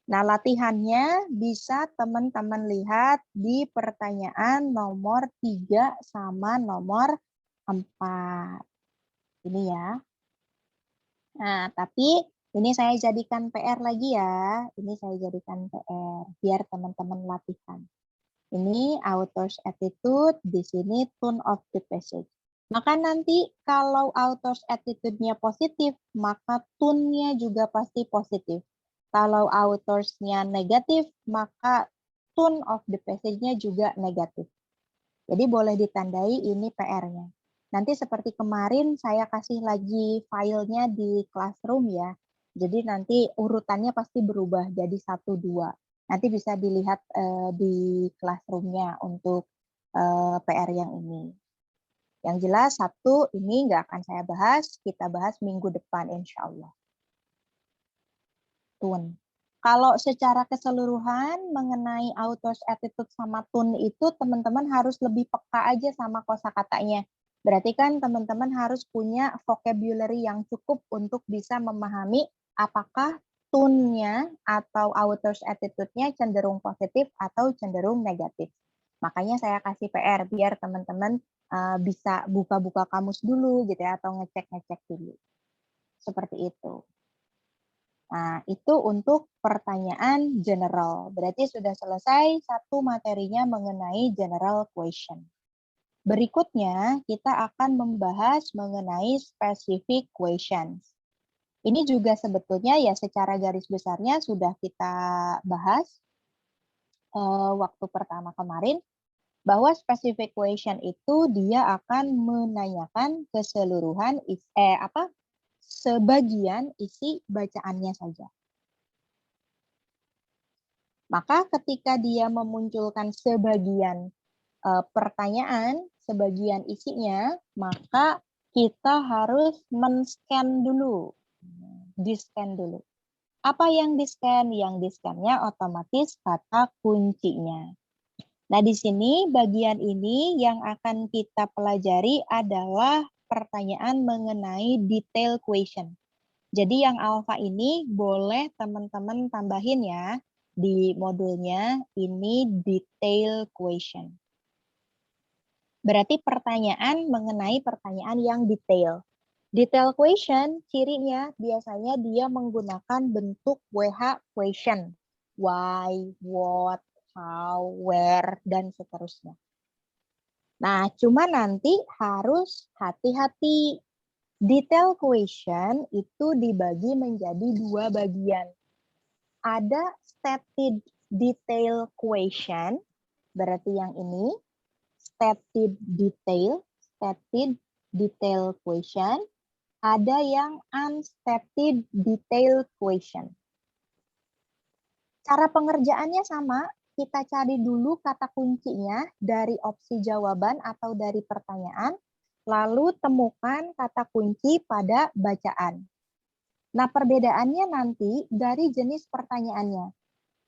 Nah, latihannya bisa teman-teman lihat di pertanyaan nomor 3 sama nomor 4. Ini ya. Nah, tapi ini saya jadikan PR lagi ya. Ini saya jadikan PR biar teman-teman latihan. Ini author's attitude, di sini tone of the passage. Maka nanti kalau author's attitude-nya positif, maka tone-nya juga pasti positif. Kalau authors-nya negatif, maka tone of the passage-nya juga negatif. Jadi boleh ditandai ini PR-nya. Nanti seperti kemarin saya kasih lagi filenya di Classroom ya. Jadi nanti urutannya pasti berubah jadi 1, 2. Nanti bisa dilihat di Classroom-nya untuk PR yang ini. Yang jelas Sabtu ini nggak akan saya bahas, kita bahas minggu depan insya Allah. Tune. Kalau secara keseluruhan mengenai author's attitude sama tune itu teman-teman harus lebih peka aja sama kosakatanya. Berarti kan teman-teman harus punya vocabulary yang cukup untuk bisa memahami apakah tune-nya atau author's attitude-nya cenderung positif atau cenderung negatif. Makanya saya kasih PR biar teman-teman bisa buka-buka kamus dulu gitu ya, atau ngecek-ngecek dulu. Seperti itu. Nah, itu untuk pertanyaan general. Berarti sudah selesai satu materinya mengenai general question. Berikutnya, kita akan membahas mengenai specific questions. Ini juga sebetulnya ya secara garis besarnya sudah kita bahas waktu pertama kemarin, bahwa specific question itu dia akan menanyakan keseluruhan sebagian isi bacaannya saja. Maka ketika dia memunculkan sebagian pertanyaan, sebagian isinya, maka kita harus men-scan dulu. Di-scan dulu. Apa yang di-scan? Yang di-scan-nya otomatis kata kuncinya. Nah, di sini bagian ini yang akan kita pelajari adalah pertanyaan mengenai detail question. Jadi yang alpha ini boleh teman-teman tambahin ya di modulnya, ini detail question. Berarti pertanyaan mengenai pertanyaan yang detail. Detail question cirinya biasanya dia menggunakan bentuk WH question. Why, what, how, where, dan seterusnya. Nah, cuma nanti harus hati-hati. Detail question itu dibagi menjadi 2 bagian. Ada stated detail question, berarti yang ini, stated detail question, ada yang unstated detail question. Cara pengerjaannya sama, kita cari dulu kata kuncinya dari opsi jawaban atau dari pertanyaan, lalu temukan kata kunci pada bacaan. Nah, perbedaannya nanti dari jenis pertanyaannya.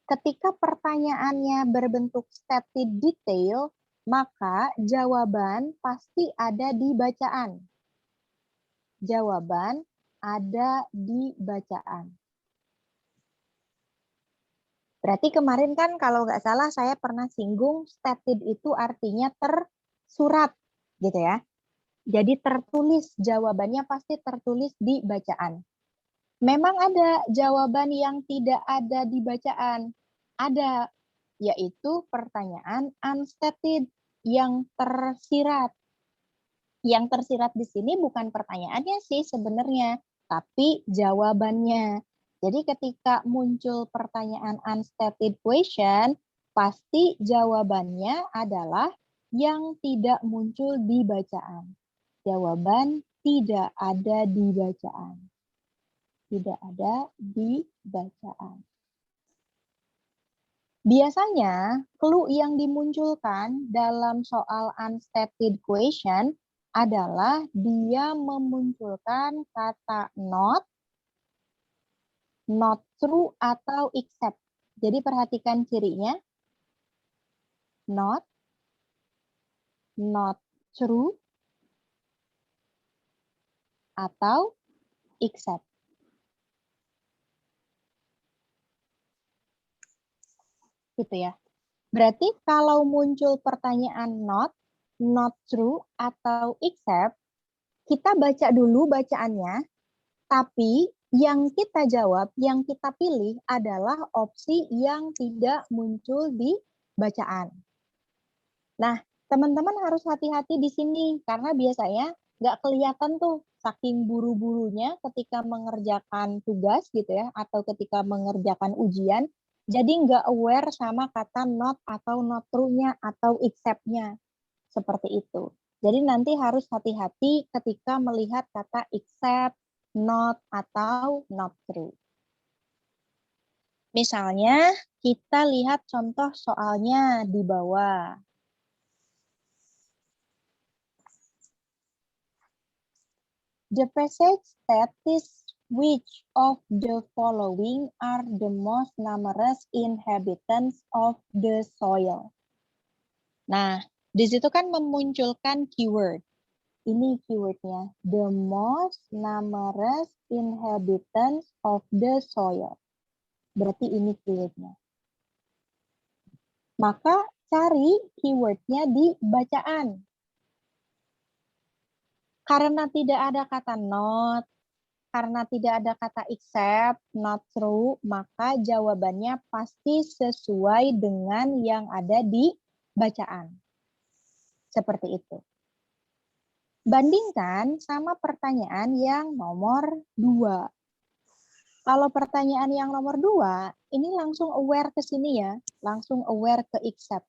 Ketika pertanyaannya berbentuk stated detail, maka jawaban pasti ada di bacaan. Jawaban ada di bacaan. Berarti kemarin kan kalau nggak salah saya pernah singgung stated itu artinya tersurat, gitu ya. Jadi tertulis, jawabannya pasti tertulis di bacaan. Memang ada jawaban yang tidak ada di bacaan. Ada, yaitu pertanyaan unstated yang tersirat. Yang tersirat di sini bukan pertanyaannya sih sebenarnya, tapi jawabannya. Jadi ketika muncul pertanyaan unstated question, pasti jawabannya adalah yang tidak muncul di bacaan. Jawaban tidak ada di bacaan. Tidak ada di bacaan. Biasanya, clue yang dimunculkan dalam soal unstated question adalah dia memunculkan kata not true, atau except. Jadi perhatikan cirinya. Not true, atau except. Gitu ya. Berarti kalau muncul pertanyaan not true, atau except, kita baca dulu bacaannya, tapi yang kita jawab, yang kita pilih adalah opsi yang tidak muncul di bacaan. Nah, teman-teman harus hati-hati di sini, karena biasanya nggak kelihatan tuh, saking buru-burunya ketika mengerjakan tugas gitu ya, atau ketika mengerjakan ujian, Jadi nggak aware sama kata not atau not true-nya atau except-nya. Seperti itu. Jadi nanti harus hati-hati ketika melihat kata except, not, atau not true. Misalnya, kita lihat contoh soalnya di bawah. The passage states which of the following are the most numerous inhabitants of the soil. Nah, di situ kan memunculkan keyword. Ini keywordnya. The most numerous inhabitants of the soil. Berarti ini keywordnya. Maka cari keywordnya di bacaan. Karena tidak ada kata not, karena tidak ada kata except, not true, maka jawabannya pasti sesuai dengan yang ada di bacaan. Seperti itu. Bandingkan sama pertanyaan yang nomor 2. Kalau pertanyaan yang nomor 2, ini langsung aware ke sini ya, langsung aware ke except.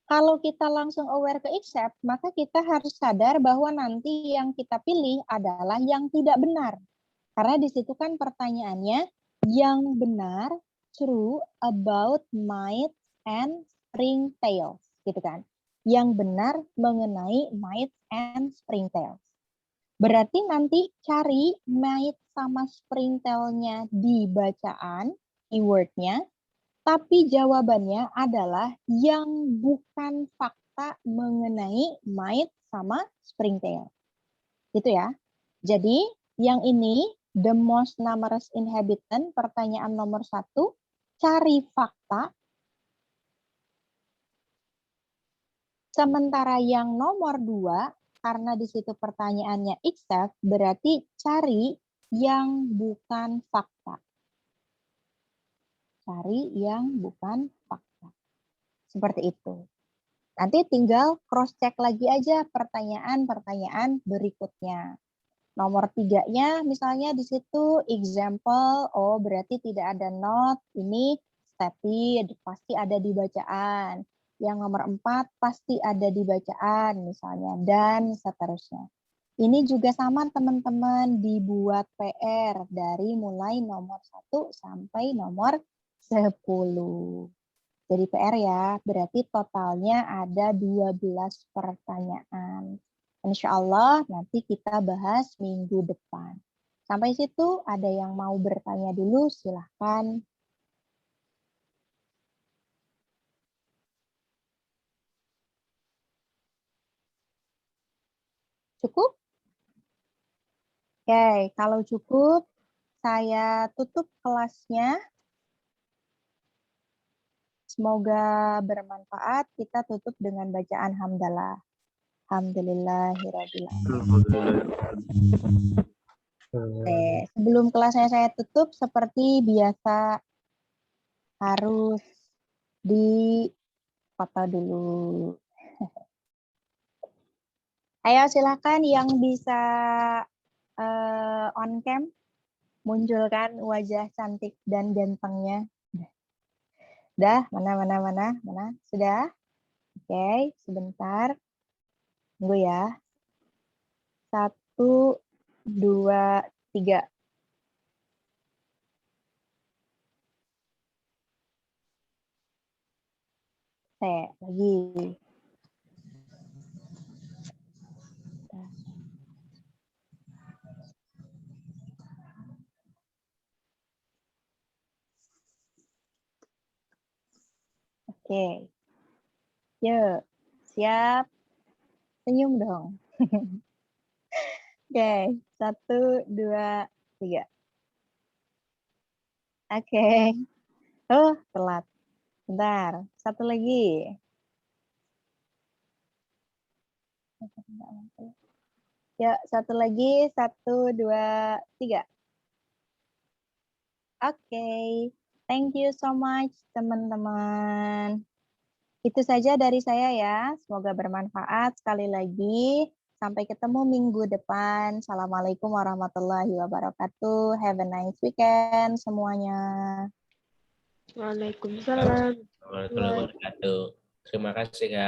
Kalau kita langsung aware ke except, maka kita harus sadar bahwa nanti yang kita pilih adalah yang tidak benar. Karena di situ kan pertanyaannya yang benar, true about mites and springtails, gitu kan. Yang benar mengenai mites and springtails. Berarti nanti cari mites sama springtail-nya di bacaan, keyword-nya, tapi jawabannya adalah yang bukan fakta mengenai mites sama springtail. Gitu ya. Jadi yang ini, the most numerous inhabitant, pertanyaan nomor 1, cari fakta. Sementara yang nomor 2, karena di situ pertanyaannya except, berarti cari yang bukan fakta. Cari yang bukan fakta. Seperti itu. Nanti tinggal cross-check lagi aja pertanyaan-pertanyaan berikutnya. Nomor 3-nya misalnya di situ example, oh berarti tidak ada not, ini stated, pasti ada di bacaan. Yang nomor 4 pasti ada di bacaan misalnya, dan seterusnya. Ini juga sama teman-teman, dibuat PR dari mulai nomor 1 sampai nomor 10. Jadi PR ya, berarti totalnya ada 12 pertanyaan. Insya Allah nanti kita bahas minggu depan. Sampai situ ada yang mau bertanya dulu, silahkan. Cukup? Oke, kalau cukup, saya tutup kelasnya. Semoga bermanfaat. Kita tutup dengan bacaan hamdalah. Alhamdulillahirabbil alamin. Sebelum kelasnya saya tutup, seperti biasa harus difoto dulu. Ayo silakan yang bisa on cam, munculkan wajah cantik dan gantengnya. Dah, mana? Sudah? Oke, sebentar. Tunggu ya. 1, 2, 3. Lagi. Oke. Yuk, siap. Senyum dong. Oke, 1, 2, 3. Oke. Oh, telat. Bentar, satu lagi. Ya, satu lagi. 1, 2, 3. Oke. Thank you so much, teman-teman. Itu saja dari saya ya. Semoga bermanfaat. Sekali lagi, Sampai ketemu minggu depan. Assalamualaikum warahmatullahi wabarakatuh. Have a nice weekend semuanya. Waalaikumsalam. Warahmatullahi wabarakatuh. Terima kasih, Kak.